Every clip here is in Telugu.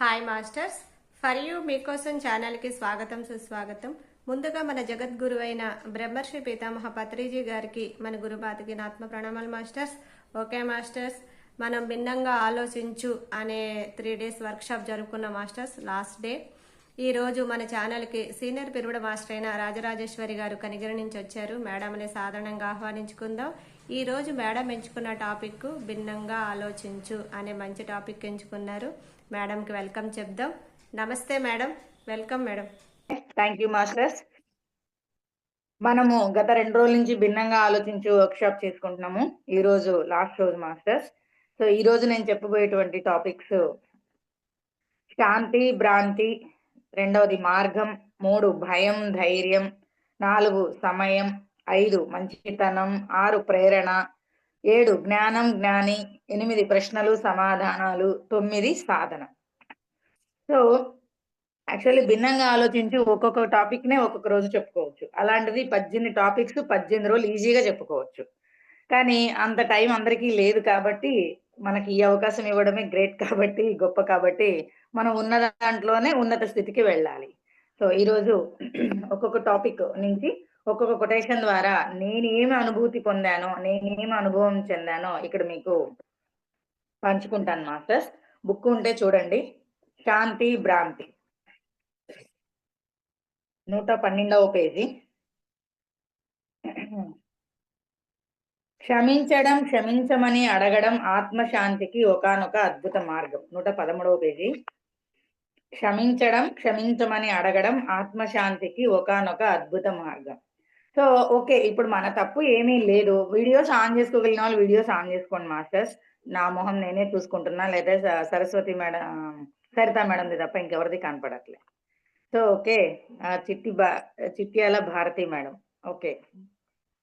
హాయ్ మాస్టర్స్, ఫర్ యూ మీకోసం ఛానల్కి స్వాగతం సుస్వాగతం. ముందుగా మన జగద్గురు అయిన బ్రహ్మర్షి పితామహ పత్రిజీ గారికి మన గురుపాతకి నా ఆత్మ ప్రణామాలు మాస్టర్స్. ఓకే మాస్టర్స్, మనం భిన్నంగా ఆలోచించు అనే 3 days వర్క్షాప్ జరుపుకున్న మాస్టర్స్. లాస్ట్ డే ఈరోజు మన ఛానల్కి సీనియర్ పిరువిడ మాస్టర్ అయిన రాజరాజేశ్వరి గారు కనిగిరి నుంచి వచ్చారు. మేడంని సాధారణంగా ఆహ్వానించుకుందాం. ఈరోజు మేడం ఎంచుకున్న టాపిక్ భిన్నంగా ఆలోచించు అనే మంచి టాపిక్ ఎంచుకున్నారు. మేడంకి వెల్కమ్ చెప్దాం. నమస్తే madam, welcome madam. Thank you masters. మనము గత 2 రోజుల నుంచి భిన్నంగా ఆలోచించు వర్క్షాప్ చేసుకుంటున్నాము. ఈ రోజు లాస్ట్ రోజు మాస్టర్స్. సో ఈ రోజు నేను చెప్పబోయేటువంటి టాపిక్స్ శాంతి, భ్రాంతి, 2వది మార్గం, 3 భయం, ధైర్యం, 4 సమయం, 5 మంచితనం, 6 ప్రేరణ, 7 జ్ఞానం, జ్ఞాని, 8 ప్రశ్నలు సమాధానాలు, 9 సాధన. సో యాక్చువల్లీ భిన్నంగా ఆలోచించి ఒక్కొక్క టాపిక్ నే ఒక్కొక్క రోజు చెప్పుకోవచ్చు. అలాంటిది 18 టాపిక్స్ 18 రోజులు ఈజీగా చెప్పుకోవచ్చు. కానీ అంత టైం అందరికీ లేదు కాబట్టి మనకి ఈ అవకాశం ఇవ్వడమే గ్రేట్ కాబట్టి, గొప్ప కాబట్టి మనం ఉన్న దాంట్లోనే ఉన్నత స్థితికి వెళ్ళాలి. సో ఈరోజు ఒక్కొక్క టాపిక్ నుంచి ఒక్కొక్క కొటేషన్ ద్వారా నేనేమి అనుభూతి పొందానో, నేనేమి అనుభవం చెందానో ఇక్కడ మీకు పంచుకుంటాను మాస్టర్స్. బుక్ ఉంటే చూడండి. శాంతి, భ్రాంతి, 112వ పేజీ. క్షమించడం, క్షమించమని అడగడం ఆత్మశాంతికి ఒకానొక అద్భుత మార్గం. 113వ పేజీ. క్షమించడం, క్షమించమని అడగడం ఆత్మశాంతికి ఒకానొక అద్భుత మార్గం. సో ఓకే, ఇప్పుడు మన తప్పు ఏమీ లేదు. వీడియోస్ ఆన్ చేసుకోగలిగిన వాళ్ళు వీడియోస్ ఆన్ చేసుకోండి మాస్టర్స్. నా మొహం నేనే చూసుకుంటున్నా, లేదా సరస్వతి మేడం, సరిత మేడంది తప్ప ఇంకెవరిది కనపడట్లే. So okay, Chityala Bharathi madam. Okay,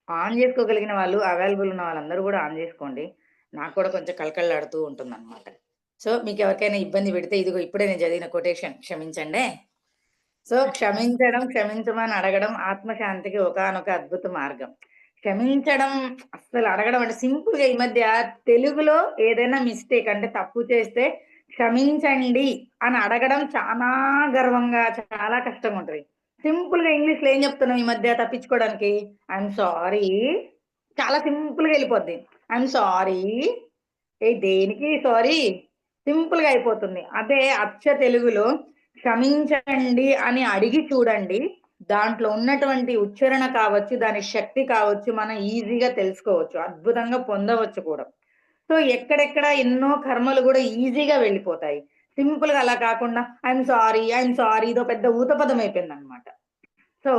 on చేసుకోగలిగిన వాళ్ళు, అవైలబుల్ ఉన్న వాళ్ళందరూ కూడా ఆన్ చేసుకోండి. నాకు కూడా కొంచెం కళకళలాడుతూ ఉంటుంది అనమాట. సో మీకు ఎవరికైనా ఇబ్బంది పెడితే ఇదిగో ఇప్పుడే నేను చదివిన కొటేషన్ క్షమించండి. సో క్షమించడం, క్షమించమని అడగడం ఆత్మశాంతికి ఒకానొక అద్భుత మార్గం. క్షమించడం అస్సలు అడగడం అంటే సింపుల్ గా ఈ మధ్య తెలుగులో ఏదైనా మిస్టేక్ అంటే తప్పు చేస్తే క్షమించండి అని అడగడం చాలా గర్వంగా, చాలా కష్టంగా ఉంటది. సింపుల్ గా ఇంగ్లీష్ లో ఏం చెప్తున్నాం ఈ మధ్య తప్పించుకోవడానికి? I'm sorry. చాలా సింపుల్ గా వెళ్ళిపోద్ది. I'm sorry. దేనికి సారీ? సింపుల్ గా అయిపోతుంది. అదే అచ్చ తెలుగులో క్షమించండి అని అడిగి చూడండి. దాంట్లో ఉన్నటువంటి ఉచ్చారణ కావచ్చు, దాని శక్తి కావచ్చు, మనం ఈజీగా తెలుసుకోవచ్చు, అద్భుతంగా పొందవచ్చు కూడా. సో ఎక్కడెక్కడ ఎన్నో కర్మలు కూడా ఈజీగా వెళ్ళిపోతాయి. సింపుల్ గా అలా కాకుండా ఐఎమ్ సారీ ఇదో పెద్ద ఊతపదం అయిపోయింది అనమాట. సో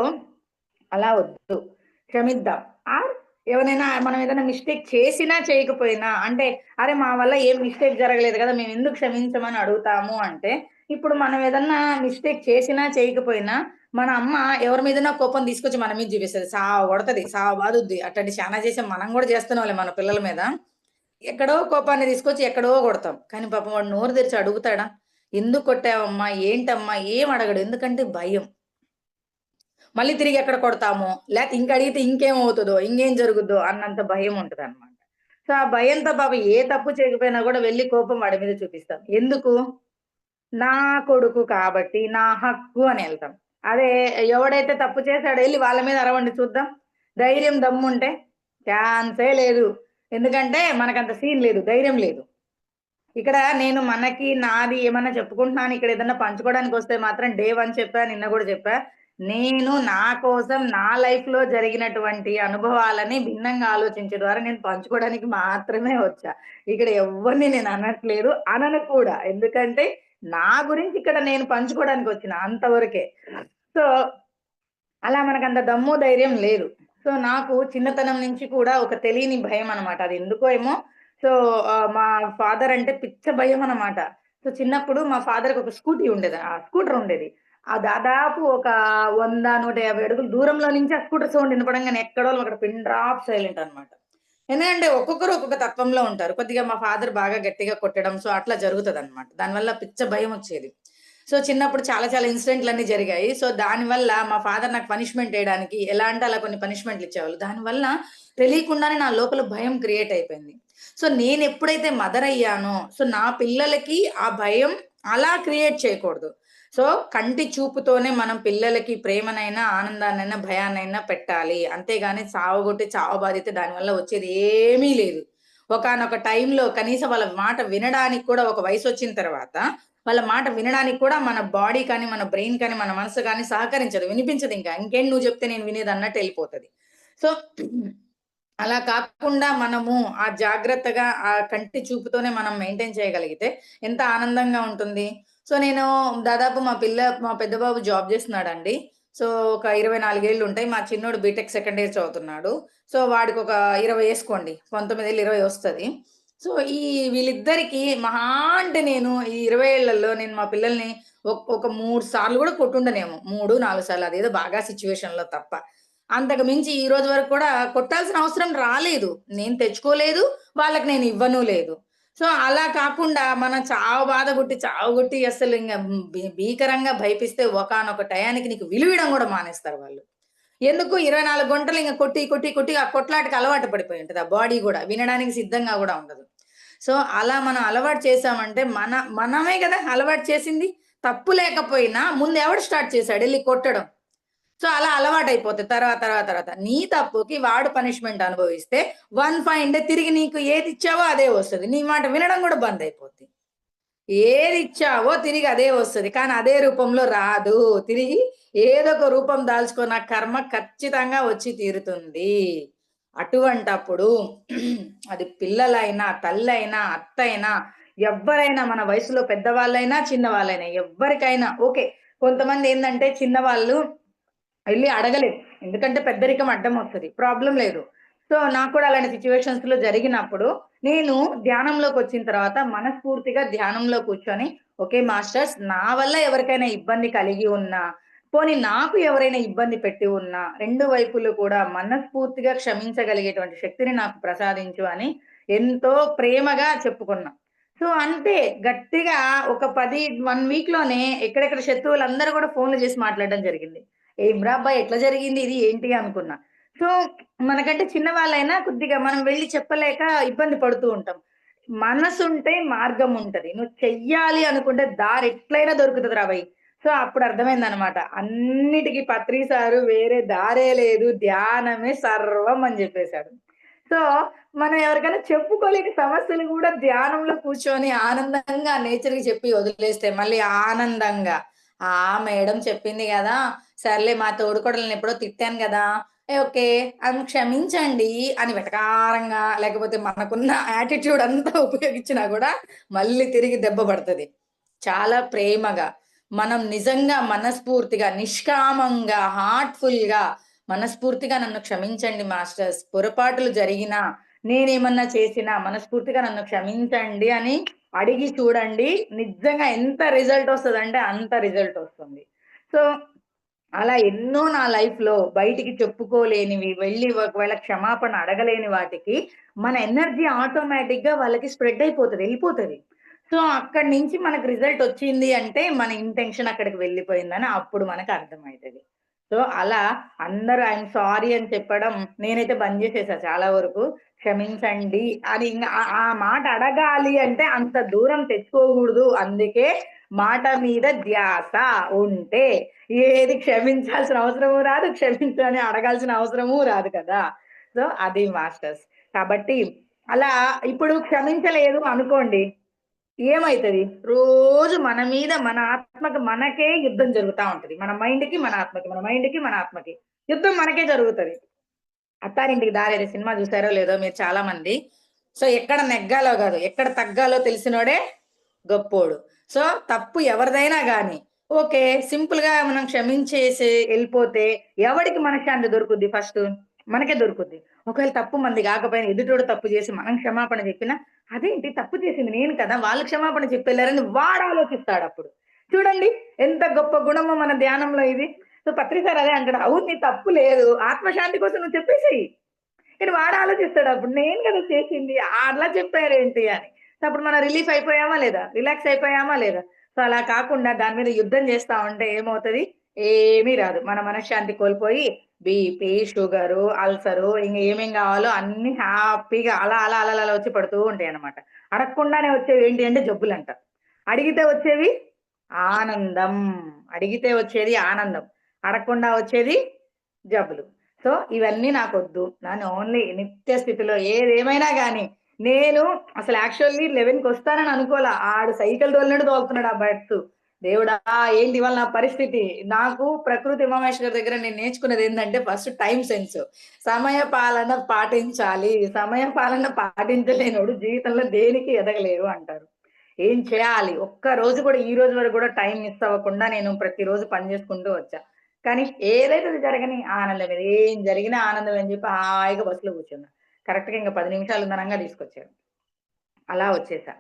అలా వద్దు, క్షమిద్దాం. ఎవరైనా మనం ఏదైనా మిస్టేక్ చేసినా చేయకపోయినా అంటే అరే మా వల్ల ఏం మిస్టేక్ జరగలేదు కదా, మేము ఎందుకు క్షమించమని అడుగుతాము అంటే, ఇప్పుడు మనం ఏదన్నా మిస్టేక్ చేసినా చేయకపోయినా మన అమ్మ ఎవరి మీదన్నా కోపం తీసుకొచ్చి మన మీద చూపిస్తుంది, సావ కొడుతుంది, సావ బాదుద్ది. అట్లాంటి చాలా చేసాం, మనం కూడా చేస్తున్న వాళ్ళే మన పిల్లల మీద. ఎక్కడో కోపాన్ని తీసుకొచ్చి ఎక్కడో కొడతాం. కానీ పాపం వాడు నోరు తెరిచి అడుగుతాడా? ఎందుకు కొట్టావమ్మా, ఏంటమ్మా? ఏం అడగడు. ఎందుకంటే భయం. మళ్ళీ తిరిగి ఎక్కడ కొడతామో, లేకపోతే ఇంక అడిగితే ఇంకేమవుతుందో, ఇంకేం జరుగుద్దో అన్నంత భయం ఉంటది అనమాట. సో ఆ భయంతో పాపం ఏ తప్పు చేయకపోయినా కూడా వెళ్ళి కోపం వాడి మీద చూపిస్తాం. ఎందుకు? నా కొడుకు కాబట్టి, నా హక్కు అని వెళ్తాం. అదే ఎవడైతే తప్పు చేశాడో వెళ్ళి వాళ్ళ మీద అరవండి చూద్దాం. ధైర్యం దమ్ముంటే ఛాన్సే లేదు. ఎందుకంటే మనకంత సీన్ లేదు, ధైర్యం లేదు. ఇక్కడ నేను మనకి నాది ఏమన్నా చెప్పుకుంటున్నాను, ఇక్కడ ఏదన్నా పంచుకోవడానికి వస్తే మాత్రం డే 1 చెప్పా, నిన్న కూడా చెప్పా. నేను నా కోసం నా లైఫ్ లో జరిగినటువంటి అనుభవాలని భిన్నంగా ఆలోచించే ద్వారా నేను పంచుకోవడానికి మాత్రమే వచ్చా. ఇక్కడ ఎవరిని నేను అనట్లేదు, అనను కూడా. ఎందుకంటే నా గురించి ఇక్కడ నేను పంచుకోవడానికి వచ్చిన అంతవరకే. సో అలా మనకంత దమ్ము ధైర్యం లేదు. సో నాకు చిన్నతనం నుంచి కూడా ఒక తెలియని భయం అనమాట. అది ఎందుకో ఏమో. సో మా ఫాదర్ అంటే పిచ్చ భయం అనమాట. సో చిన్నప్పుడు మా ఫాదర్‌కి ఒక స్కూటీ ఉండేది. స్కూటర్ ఉండేది. దాదాపు ఒక 100, 150 అడుగుల దూరంలో నుంచి ఆ స్కూటర్ సౌండ్ వినపడంగానే ఎక్కడోళ్ళు అక్కడ పిన్ డ్రాప్ సైలెంట్ అనమాట. ఎందుకంటే ఒక్కొక్కరు ఒక్కొక్క తత్వంలో ఉంటారు. కొద్దిగా మా ఫాదర్ బాగా గట్టిగా కొట్టడం, సో అట్లా జరుగుతదనమాట. దానివల్ల పిచ్చ భయమొచ్చేది. సో చిన్నప్పుడు చాలా చాలా ఇన్సిడెంట్‌లన్నీ జరిగాయి. సో దానివల్ల మా ఫాదర్ నాకు పనిష్మెంట్ ఎయడానికి ఎలా అంటే అలా కొన్ని పనిష్మెంట్‌లు ఇచ్చేవాళ్ళు. దానివల్ల తెలియకుండానే నా లోపల భయం క్రియేట్ అయిపోయింది. సో నేనెప్పుడైతే మదర్ అయ్యానో, సో నా పిల్లలకి ఆ భయం అలా క్రియేట్ చేయకూడదు. సో కంటి చూపుతోనే మనం పిల్లలకి ప్రేమనైనా, ఆనందాన్నైనా, భయాన్నైనా పెట్టాలి. అంతేగాని సావగొట్టి చావబాదితే దానివల్ల వచ్చేది ఏమీ లేదు. ఒకానొక టైంలో కనీసం వాళ్ళ మాట వినడానికి కూడా ఒక వయసొచ్చిన తర్వాత, వాళ్ళ మాట వినడానికి కూడా మన బాడీ కానీ, మన బ్రెయిన్ కానీ, మన మనసు కానీ సహకరించదు. వినిపించదింకా. ఇంకేంటి నువ్వు చెప్తే నేను వినేదన్నట్టు ఎళ్ళిపోతది. సో అలా కాకుండా మనము ఆ జాగ్రత్తగా ఆ కంటి చూపుతోనే మనం మెయింటైన్ చేయగలిగితే ఎంత ఆనందంగా ఉంటుంది. సో నేను దాదాపు మా పెద్ద బాబు జాబ్ చేస్తున్నాడండి. సో ఒక 24 ఏళ్ళు ఉంటాయి. మా చిన్నోడు బీటెక్ సెకండ్ ఇయర్ చదువుతున్నాడు. సో వాడికి ఒక 20 ఏసుకోండి. 19 ఏళ్ళు 20 వస్తది. సో వీళ్ళిద్దరికీ మహా అంటే నేను ఈ 20 ఏళ్లలో నేను మా పిల్లల్ని ఒక 3 సార్లు కూడా కొట్టుండనేమో. 3, 4 సార్లు అదేదో బాగా సిట్యుయేషన్‌లో తప్ప. అంతకు మించి ఈ రోజు వరకు కూడా కొట్టాల్సిన అవసరం రాలేదు. నేను తెచ్చుకోలేదు. వాళ్ళకి నేను ఇవ్వను లేదు. సో, అలా కాకుండా మనం చావగొట్టి అసలింగ భీకరంగా భయపిస్తే ఒకానొక టయానికి నీకు విలువియడం గూడా మానేస్తారు వాళ్ళు. ఎందుకు 24 గంటలు ఇంగ కొట్టి ఆ కొట్లాటకి అలవాటు పడిపోయి ఉంటది. ఆ బాడీ గూడా. వినడానికి సిద్ధంగా గూడా ఉండదు. సో, అలా మనం అలవాటు చేశామంటే మనమే గదా అలవాటు చేసింది. తప్పు లేకపోయినా ముందు ఎవడు స్టార్ట్ చేసాడు ఎళ్లి కొట్టడం. సో, అలా అలవాటయిపోతది తర్వాత. నీ తప్పుకి వాడు పనిష్మెంట్ అనుభవిస్తే, వన్ ఫైన్ డే తిరిగి నీకు ఏదిచ్చావో అదే వస్తది. నీ మాట వినడం గూడా బందయిపోద్ది. ఏదిచ్చావో తిరిగి అదే వస్తది. కానీ అదే రూపంలో రాదు. తిరిగి ఏదో ఒక రూపం దాల్చుకొని ఆ కర్మ ఖచ్చితంగా వచ్చి తీరుతుంది. అటువంటప్పుడు అది పిల్లలైనా, తల్లైనా, అత్తయినా, ఎవ్వరైనా మన వయసులో పెద్దవాళ్ళైనా, చిన్నవాళ్ళైనా ఎవ్వరికైనా ఓకే. కొంతమందేందంటే చిన్నవాళ్ళు ఎళ్లి అడగలేం. ఎందుకంటే పెద్దరికం అడ్డమొస్తది. ప్రాబ్లమ్ లేదు. సో, నాకు కూడా అలాంటి సిట్యుయేషన్స్‌లో జరిగినప్పుడు, నేను ధ్యానంలోకొచ్చిన తర్వాత మనస్ఫూర్తిగా ధ్యానంలో కూర్చొని, ఓకే మాస్టర్స్ నా వల్ల ఎవరికైనా ఇబ్బంది కలిగి ఉన్నా, పోనీ నాకు ఎవరైనా ఇబ్బంది పెట్టి ఉన్నా, 2 వైపులు కూడా మనస్ఫూర్తిగా క్షమించగలిగేటువంటి శక్తిని నాకు ప్రసాదించు అని ఎంతో ప్రేమగా చెప్పుకున్నా. సో, అంతే గట్టిగా ఒక 1 వీక్‌లోనే ఎక్కడెక్కడ శత్రువులందరూ గూడా ఫోన్‌లు జేసి మాట్లాడడం జరిగింది. "ఏంరా అబ్బాయి ఎట్లా జరిగింది ఇది? ఏంటి?" అనుకున్నా. సో, మనకంటే చిన్నవాళ్ళైనా కొద్దిగా మనం వెళ్లి చెప్పలేక ఇబ్బంది పడుతూ ఉంటాం. మనసుంటే మార్గం ఉంటది. నువ్వు చెయ్యాలి అనుకుంటే దారి ఎట్లైనా దొరుకుతదిరా బయ్! సో, అప్పుడు అర్థమైందనమాట. అన్నిటికి పత్రి సారు వేరే దారే లేదు. ధ్యానమే సర్వం అని జెప్పేసాడు. సో, మనం ఎవరికైనా చెప్పుకోలేని సమస్యలు గూడా ధ్యానంలో కూర్చొని ఆనందంగా నేచర్‌కి చెప్పి వదిలేస్తే మళ్ళీ ఆనందంగా, "ఆ! మేడం చెప్పింది గదా! సర్లే మా తోడికోడలిని ఎప్పుడో తిట్టాను గదా! ఓకే. క్షమించండి" అని వెటకారంగా లేకపోతే మనకున్న యాటిట్యూడ్ అంతా ఉపయోగించినా గూడా మళ్ళీ తిరిగి దెబ్బ పడతది. చాలా ప్రేమగా, మనం నిజంగా మనస్ఫూర్తిగా, నిష్కామంగా, హార్ట్‌ఫుల్‌గా మనస్ఫూర్తిగా నన్ను క్షమించండి మాస్టర్స్. పొరపాట్లు జరిగినా, నేనేమన్నా చేసినా మనస్ఫూర్తిగా నన్ను క్షమించండి అని అడిగి చూడండి. నిజంగా ఎంత రిజల్ట్ ఒస్తదంటే అంత రిజల్ట్ ఒస్తుంది. సో, అలా ఎన్నో నా లైఫ్‌లో బయటికి చెప్పుకోలేనివి, వెళ్లి ఒకవేళ క్షమాపణ అడగలేని వాటికి మన ఎనర్జీ ఆటోమేటిక్‌గా వాళ్ళకి స్ప్రెడ్ అయిపోతది. ఎళ్ళిపోతది. సో, అక్కడి నుంచి మనకు రిజల్ట్ ఒచ్చింది అంటే మన ఇంటెన్షన్ అక్కడికి వెళ్ళిపోయిందని అప్పుడు మనకు అర్థమైతది. సో, అలా అందరూ ఐయామ్ సారీ అని చెప్పడం నేనైతే బంద్ జేసేసా చాలా వరకు. క్షమించండి అని ఇంగ ఆ ఆ మాట అడగాలి అంటే అంత దూరం తెచ్చుకోగూడదు. అందుకే మాట మీద ధ్యాస ఉంటే ఏది క్షమించాల్సిన అవసరము రాదు. క్షమించని అడగాల్సిన అవసరము రాదు కదా! సో, అది మాస్టర్స్. కాబట్టి అలా ఇప్పుడు క్షమించలేదు అనుకోండి. ఏమైతది? రోజు మన మీద మన ఆత్మకి మనకే యుద్ధం జరుగుతా ఉంటది. మన మైండ్‌కి, మన ఆత్మకి, మన మైండ్‌కి, మన ఆత్మకి. యుద్ధం మనకే జరుగుతది. 'అత్తారింటికి దారేది' సినిమా జూసారో లేదో మీరు చాలా మంది. సో, ఎక్కడ నెగ్గాలో గాదు, ఎక్కడ తగ్గాలో తెలిసినోడే గొప్పోడు. సో, తప్పు ఎవరిదైనా గాని, ఓకే. సింపుల్‌గా మనం క్షమించేసి ఎళ్ళిపోతే ఎవడికి మనశ్శాంతి దొరుకుద్ది ఫస్టు? మనకే దొరుకుద్ది. ఒకవేళ తప్పు మనది గాకపోయినా ఎదుటోడు తప్పు జేసి మనం క్షమాపణ జెప్పినా, అదేంటి తప్పు చేసింది నేను కదా! వాళ్ళు క్షమాపణ చెప్పెళ్లారని వాడు ఆలోచిస్తాడప్పుడు. చూడండి ఎంత గొప్ప గుణమో మన ధ్యానంలో ఇది. సో, పత్రి సార్ అదే అంటాడు. అవును నీ తప్పు లేదు. ఆత్మశాంతి కోసం నువ్వు చెప్పేసేయి. కానీ వాడు ఆలోచిస్తాడప్పుడు. నేను గదా చేసింది. అట్లా చెప్పారేంటి అని. సో, అప్పుడు మనం రిలీఫ్ అయిపోయామా లేదా? రిలాక్స్ అయిపోయామా లేదా? సో, అలా కాకుండా దాని మీద యుద్ధం చేస్తా ఉంటే ఏమవుతది? ఏమీ రాదు. మన మనశ్శాంతి కోల్పోయి బీపీ, షుగరు, అల్సరు ఇంగ ఏమేం గావాలో అన్నీ హ్యాపీగా అలా వచ్చి పడుతూ ఉంటాయన్నమాట. అడగకుండానే వచ్చేవి ఏంటి అంటే జబ్బులంట. అడిగితే వచ్చేవి ఆనందం. అడిగితే వచ్చేది ఆనందం, అడగకుండా వచ్చేది జబ్బులు. సో ఇవన్నీ నాకొద్దు. నేను ఓన్లీ నిత్య స్థితిలో ఏదేమైనా గాని నేను అసలు యాక్చువల్లీ 11కి వస్తానని అనుకోలా. ఆడు సైకిల్ తోలినట్టు తోలుతున్నాడు ఆ బస్సు. దేవుడా! ఏంటి ఇవాళ నా పరిస్థితి? నాకు ప్రకృతి ఉమామహేశ్వరి గారి దగ్గర నేను నేర్చుకున్నది ఏందంటే ఫస్ట్ టైమ్ సెన్స్. సమయ పాలన పాటించాలి. సమయ పాలన పాటించలేనోడు జీవితంలో దేనికి ఎదగలేరు అంటారు. ఏం చేయాలి? ఒక్క రోజు కూడా ఈ రోజు వరకు కూడా టైం మిస్ అవ్వకుండా నేను ప్రతిరోజు పని చేసుకుంటూ వచ్చా. కానీ ఏదైతే అది జరగని ఆనందమే. ఏం జరిగినా ఆనందమే అని చెప్పి హాయిగా బస్సులో కూర్చున్నా. కరెక్ట్‌గా ఇంక 10 నిమిషాలు ఉందనంగా తీసుకొచ్చారు. అలా వచ్చేసా.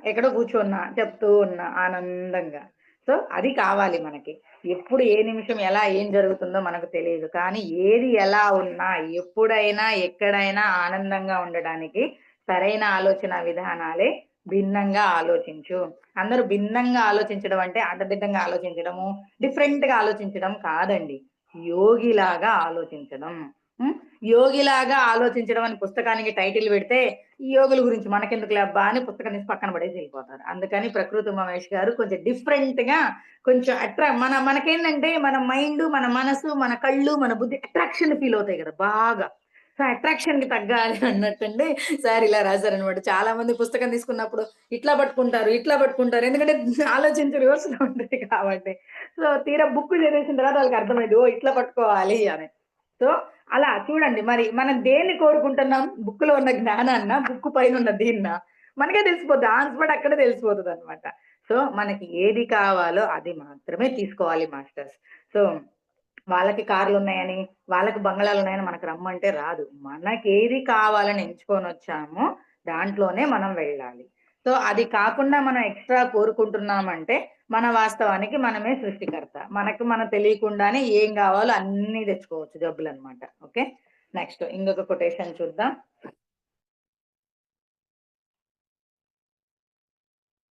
ఎక్కడో కూర్చున్నా, చెప్తూ ఉన్నా ఆనందంగా. సో, అది కావాలి మనకి. ఎప్పుడు ఏ నిమిషం ఎలా ఏం జరుగుతుందో మనకు తెలీదు. కానీ ఏది ఎలా ఉన్నా, ఎప్పుడైనా, ఎక్కడైనా ఆనందంగా ఉండడానికి సరైన ఆలోచన విధానాలే భిన్నంగా ఆలోచించు. అందరూ భిన్నంగా ఆలోచించడం అంటే అడ్డదిడ్డంగా ఆలోచించడము, డిఫరెంట్‌గా ఆలోచించడం కాదండి. యోగిలాగా ఆలోచించడం. హ్మ్. యోగిలాగా ఆలోచించడం అని పుస్తకానికి టైటిల్ పెడితే ఈ యోగుల గురించి మనకెందుకులే అబ్బా అని పుస్తకం తీసి పక్కన పడేసి వెళ్ళిపోతారు. అందుకని ప్రకృతి ఉమామహేష్ గారు కొంచెం డిఫరెంట్‌గా కొంచెం మనకేంటంటే మన మైండు, మన మనసు, మన కళ్ళు, మన బుద్ధి అట్రాక్షన్ ఫీల్ అవుతాయి కదా! బాగా. సో, అట్రాక్షన్‌కి తగ్గాలి అన్నట్టండి సార్ ఇలా రాసారనమాట. చాలా మంది పుస్తకం తీసుకున్నప్పుడు ఇట్లా పట్టుకుంటారు, ఇట్లా పట్టుకుంటారు. ఎందుకంటే ఆలోచించి రివర్స్‌లో ఉంటది కాబట్టి. సో, తీరా బుక్ చదివేసిన తర్వాత వాళ్ళకి అర్థమైంది. ఓహ్! ఇట్లా పట్టుకోవాలి అని. సో, అలా చూడండి మరి మనం దేన్ని కోరుకుంటున్నాం? బుక్‌లో ఉన్న జ్ఞానాన్నా? బుక్ పైనున్న దీన్నా? మనకే తెలిసిపోద్ది. ఆన్ స్పాట్ అక్కడే తెలిసిపోతదనమాట. సో, మనకి ఏది కావాలో అది మాత్రమే తీసుకోవాలి మాస్టర్స్. సో, వాళ్ళకి కార్లున్నాయని, వాళ్ళకి బంగళాలున్నాయని మనకు రమ్మంటే రాదు. మనకేది కావాలని ఎంచుకొనొచ్చామో దాంట్లోనే మనం వెళ్ళాలి. సో, అది కాకుండా మనం ఎక్స్‌ట్రా కోరుకుంటున్నామంటే మన వాస్తవానికి మనమే సృష్టికర్త. మనం తెలియకుండానే ఏం గావాలో అన్నీ తెచ్చుకోవచ్చు జబ్బులనమాట. ఓకే. నెక్స్ట్ ఇంకొక కొటేషన్ చూద్దాం.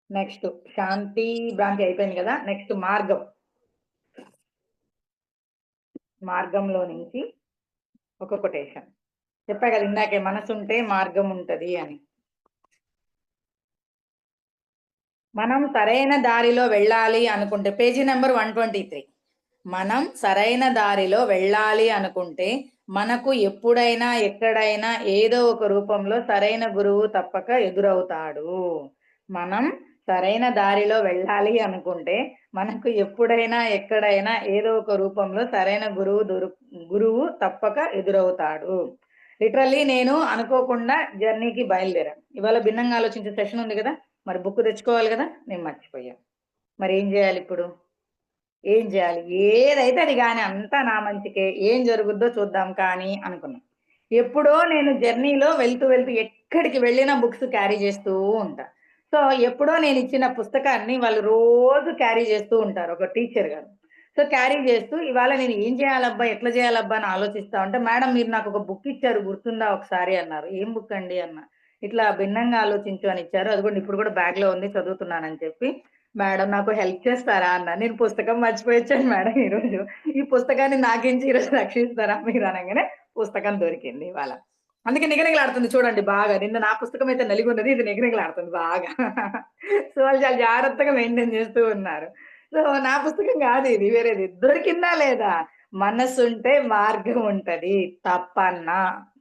నెక్స్ట్ శాంతి, భ్రాంతి అయిపోయింది గదా! నెక్స్ట్ మార్గం. మార్గంలో నుంచి ఒక కొటేషన్. చెప్పా గదా! ఇందాకే మనసుంటే మార్గం ఉంటది అని. మనం సరైన దారిలో వెళ్ళాలి అనుకుంటే పేజీ నంబర్ 123. మనం సరైన దారిలో వెళ్ళాలి అనుకుంటే మనకు ఎప్పుడైనా, ఎక్కడైనా ఏదో ఒక రూపంలో సరైన గురువు తప్పక ఎదురవుతాడు. మనం సరైన దారిలో వెళ్ళాలి అనుకుంటే మనకు ఎప్పుడైనా, ఎక్కడైనా ఏదో ఒక రూపంలో సరైన గురువు తప్పక ఎదురవుతాడు. లిటరల్లీ నేను అనుకోకుండా జర్నీకి బయలుదేరాను. ఇవాళ భిన్నంగా ఆలోచించే సెషన్ ఉంది గదా! మరి బుక్ తెచ్చుకోవాలి గదా! నేను మర్చిపోయా. మరేం జేయాలిప్పుడు? ఏం జేయాలి? ఏదైతే అది గాని అంతా నా మంచికే. ఏం జరుగుద్దో చూద్దాం కానీ అనుకున్నా. ఎప్పుడో నేను జర్నీలో వెళ్తూ ఎక్కడికి వెళ్ళినా బుక్స్ క్యారీ చేస్తూ ఉంటా. సో, ఎప్పుడో నేనిచ్చిన పుస్తకాన్ని వాళ్ళు రోజు క్యారీ చేస్తూ ఉంటారు. ఒక టీచర్ గారు. సో, క్యారీ చేస్తూ ఇవాళ నేను ఏం చేయాలబ్బా? ఎట్లా చేయాలబ్బా? అని ఆలోచిస్తా ఉంటే, మేడం మీరు నాకొక బుక్ ఇచ్చారు గుర్తుందా ఒకసారి అన్నారు. ఏం బుక్ అండి అన్నా. ఇట్లా భిన్నంగా ఆలోచించు అని ఇచ్చారు. అదిగోండి ఇప్పుడు కూడా బ్యాగ్‌లో ఉంది చదువుతున్నానని చెప్పి మేడం నాకు హెల్ప్ చేస్తారా అన్నా. నేను పుస్తకం మర్చిపోయొచ్చాను మేడం ఈరోజు. ఈ పుస్తకాన్ని నాకించి ఈరోజు రక్షిస్తారా మీరు అనంగానే పుస్తకం దొరికింది ఇవాళ. అందుకే నిగనిగలాడుతుంది చూడండి బాగా. నిన్న నా పుస్తకం అయితే నలిగున్నది. ఇది నిగనిగలాడుతుంది బాగా. సో, వాళ్ళు చాలా జాగ్రత్తగా మెయింటైన్ చేస్తూ ఉన్నారు. సో, నా పుస్తకం కాదు ఇది వేరేది. దొరికిందా లేదా? మనసుంటే మార్గం ఉంటది. తపన.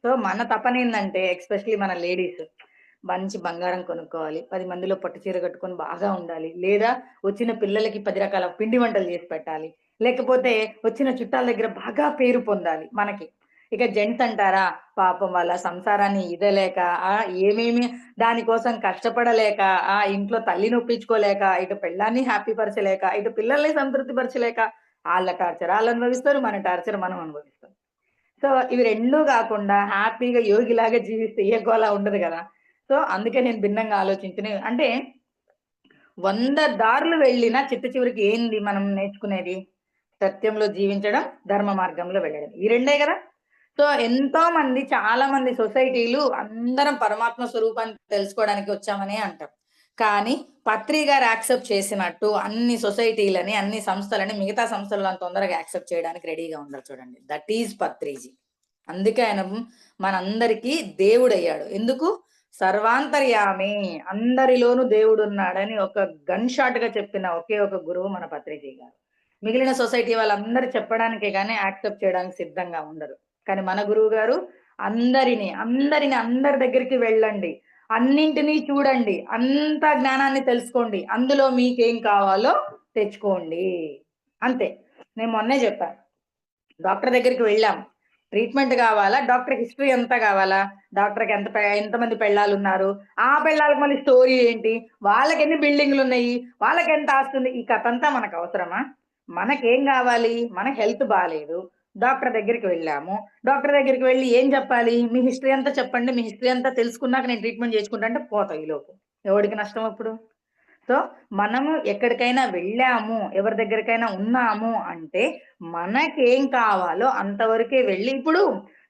సో, మన తపనేందంటే ఎస్పెషల్లీ మన లేడీస్ మంచి బంగారం కొనుక్కోవాలి. 10 మందిలో పట్టు చీర కట్టుకొని బాగా ఉండాలి. లేదా వచ్చిన పిల్లలకి 10 రకాల పిండి వంటలు చేసి పెట్టాలి. లేకపోతే వచ్చిన చుట్టాల దగ్గర బాగా పేరు పొందాలి మనకి. ఇక జెంట్స్ అంటారా? పాపం వాళ్ళ సంసారాన్ని ఈదలేక, ఏమేమి దాని కోసం కష్టపడలేక, ఇంట్లో తల్లిని ఒప్పించుకోలేక, ఇటు పెళ్ళాన్ని హ్యాపీ పరచలేక, ఇటు పిల్లల్ని సంతృప్తి పరచలేక, ఆళ్ళ టార్చర్ ఆళ్ళనుభవిస్తారు. మన టార్చర్ మనం అనుభవిస్తాం. సో, ఇవి 2 గాకుండా హ్యాపీగా యోగిలాగా జీవిస్తే ఏ గోల ఉండదు గదా! సో, అందుకే నేను భిన్నంగా అంటే 100 దారులు వెళ్ళినా చిట్ట చివరికి ఏంది మనం నేర్చుకునేది? సత్యంలో జీవించడం, ధర్మ మార్గంలో వెళ్ళడం. ఈ రెండే గదా! సో, ఎంతో మంది చాలా మంది సొసైటీలు అందరం పరమాత్మ స్వరూపాన్ని తెలుసుకోవడానికి వచ్చామనే అంటాం. కానీ పత్రి గారు యాక్సెప్ట్ చేసినట్టు అన్ని సొసైటీలని, అన్ని సంస్థలని మిగతా సంస్థలు అంత తొందరగా యాక్సెప్ట్ చేయడానికి రెడీగా ఉండరు చూడండి. That is Patriji. అందుకే ఆయన మనందరికీ దేవుడయ్యాడు. ఎందుకు? సర్వాంతర్యామి, అందరిలోనూ దేవుడు ఉన్నాడని ఒక గన్ షాట్ గా చెప్పిన ఒకే ఒక గురువు మన పత్రిజీ గారు. మిగిలిన సొసైటీ వాళ్ళందరూ చెప్పడానికే గానీ యాక్సెప్ట్ చేయడానికి సిద్ధంగా ఉండరు. కానీ మన గురువు గారు అందరి దగ్గరికి వెళ్ళండి, అన్నింటినీ చూడండి, అంత జ్ఞానాన్ని తెలుసుకోండి, అందులో మీకేం కావాలో తెచ్చుకోండి, అంతే. నేను మొన్నే చెప్పాను, డాక్టర్ దగ్గరికి వెళ్ళాం, ట్రీట్మెంట్ కావాలా, డాక్టర్ హిస్టరీ ఎంత కావాలా, డాక్టర్కి ఎంతమంది పెళ్ళాలు ఉన్నారు, ఆ పెళ్ళాలకు మళ్ళీ స్టోరీ ఏంటి, వాళ్ళకి ఎన్ని బిల్డింగ్లు ఉన్నాయి, వాళ్ళకి ఎంత ఆస్తుంది, ఈ కథ అంతా మనకు అవసరమా? మనకేం కావాలి? మన హెల్త్ బాగాలేదు, డాక్టర్ దగ్గరికి వెళ్ళాము, డాక్టర్ దగ్గరికి వెళ్ళి ఏం చెప్పాలి, మీ హిస్టరీ అంతా చెప్పండి, మీ హిస్టరీ అంతా తెలుసుకున్నాక నేను ట్రీట్మెంట్ చేసుకుంటా అంటే పోతాయి ఈ లోపు. ఎవరికి నష్టం అప్పుడు? సో మనము ఎక్కడికైనా వెళ్ళాము, ఎవరి దగ్గరికైనా ఉన్నాము అంటే మనకేం కావాలో అంతవరకే వెళ్ళి, ఇప్పుడు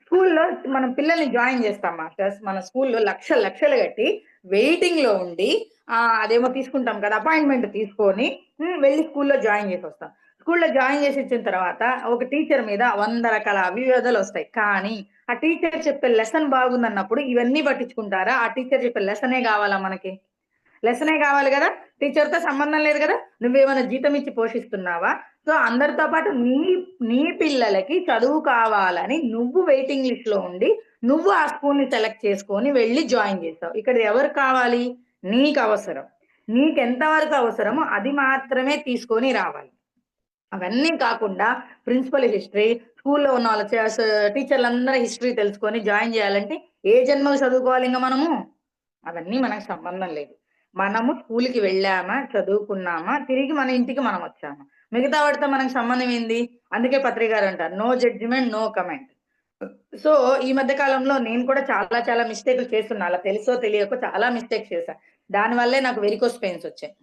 స్కూల్లో మనం పిల్లల్ని జాయిన్ చేస్తాం మాస్టర్స్, మన స్కూల్లో లక్షలు కట్టి వెయిటింగ్ లో ఉండి అదేమో తీసుకుంటాం కదా, అపాయింట్మెంట్ తీసుకొని వెళ్ళి స్కూల్లో జాయిన్ చేసి వస్తాం. స్కూల్లో జాయిన్ చేసి ఇచ్చిన తర్వాత ఒక టీచర్ మీద 100 రకాల అవివేదాలు వస్తాయి. కానీ ఆ టీచర్ చెప్పే లెసన్ బాగుందన్నప్పుడు ఇవన్నీ పట్టించుకుంటారా? ఆ టీచర్ చెప్పే లెసనే కావాలా మనకి? లెసనే కావాలి కదా, టీచర్ తో సంబంధం లేదు కదా, నువ్వేమైనా జీతం ఇచ్చి పోషిస్తున్నావా? సో అందరితో పాటు నీ పిల్లలకి చదువు కావాలని నువ్వు వెయిటింగ్ లిస్ట్ లో ఉండి నువ్వు ఆ స్కూల్ ని సెలెక్ట్ చేసుకొని వెళ్ళి జాయిన్ చేస్తావు. ఇక్కడ ఎవరు కావాలి? నీకు అవసరం, నీకెంతవరకు అవసరమో అది మాత్రమే తీసుకొని రావాలి. అవన్నీ కాకుండా ప్రిన్సిపల్ హిస్టరీ, స్కూల్లో ఉన్న వాళ్ళ టీచర్లందరూ హిస్టరీ తెలుసుకొని జాయిన్ చేయాలంటే ఏ జన్మకు చదువుకోవాలి ఇంకా మనము? అవన్నీ మనకు సంబంధం లేదు. మనము స్కూల్‌కి వెళ్ళామా, చదువుకున్నామా, తిరిగి మన ఇంటికి మనం వచ్చామా. మిగతా వాటితో మనకు సంబంధం ఏంది? అందుకే పత్రి గారు అంటారు, no judgement, no comment. So, ఈ మధ్య కాలంలో నేను కూడా చాలా మిస్టేక్‌లు చేస్తున్నా. అలా తెలుసో తెలియకో చాలా మిస్టేక్స్ చేశా. దానివల్లే నాకు వెరికోస్ పెయిన్స్ వచ్చాయి.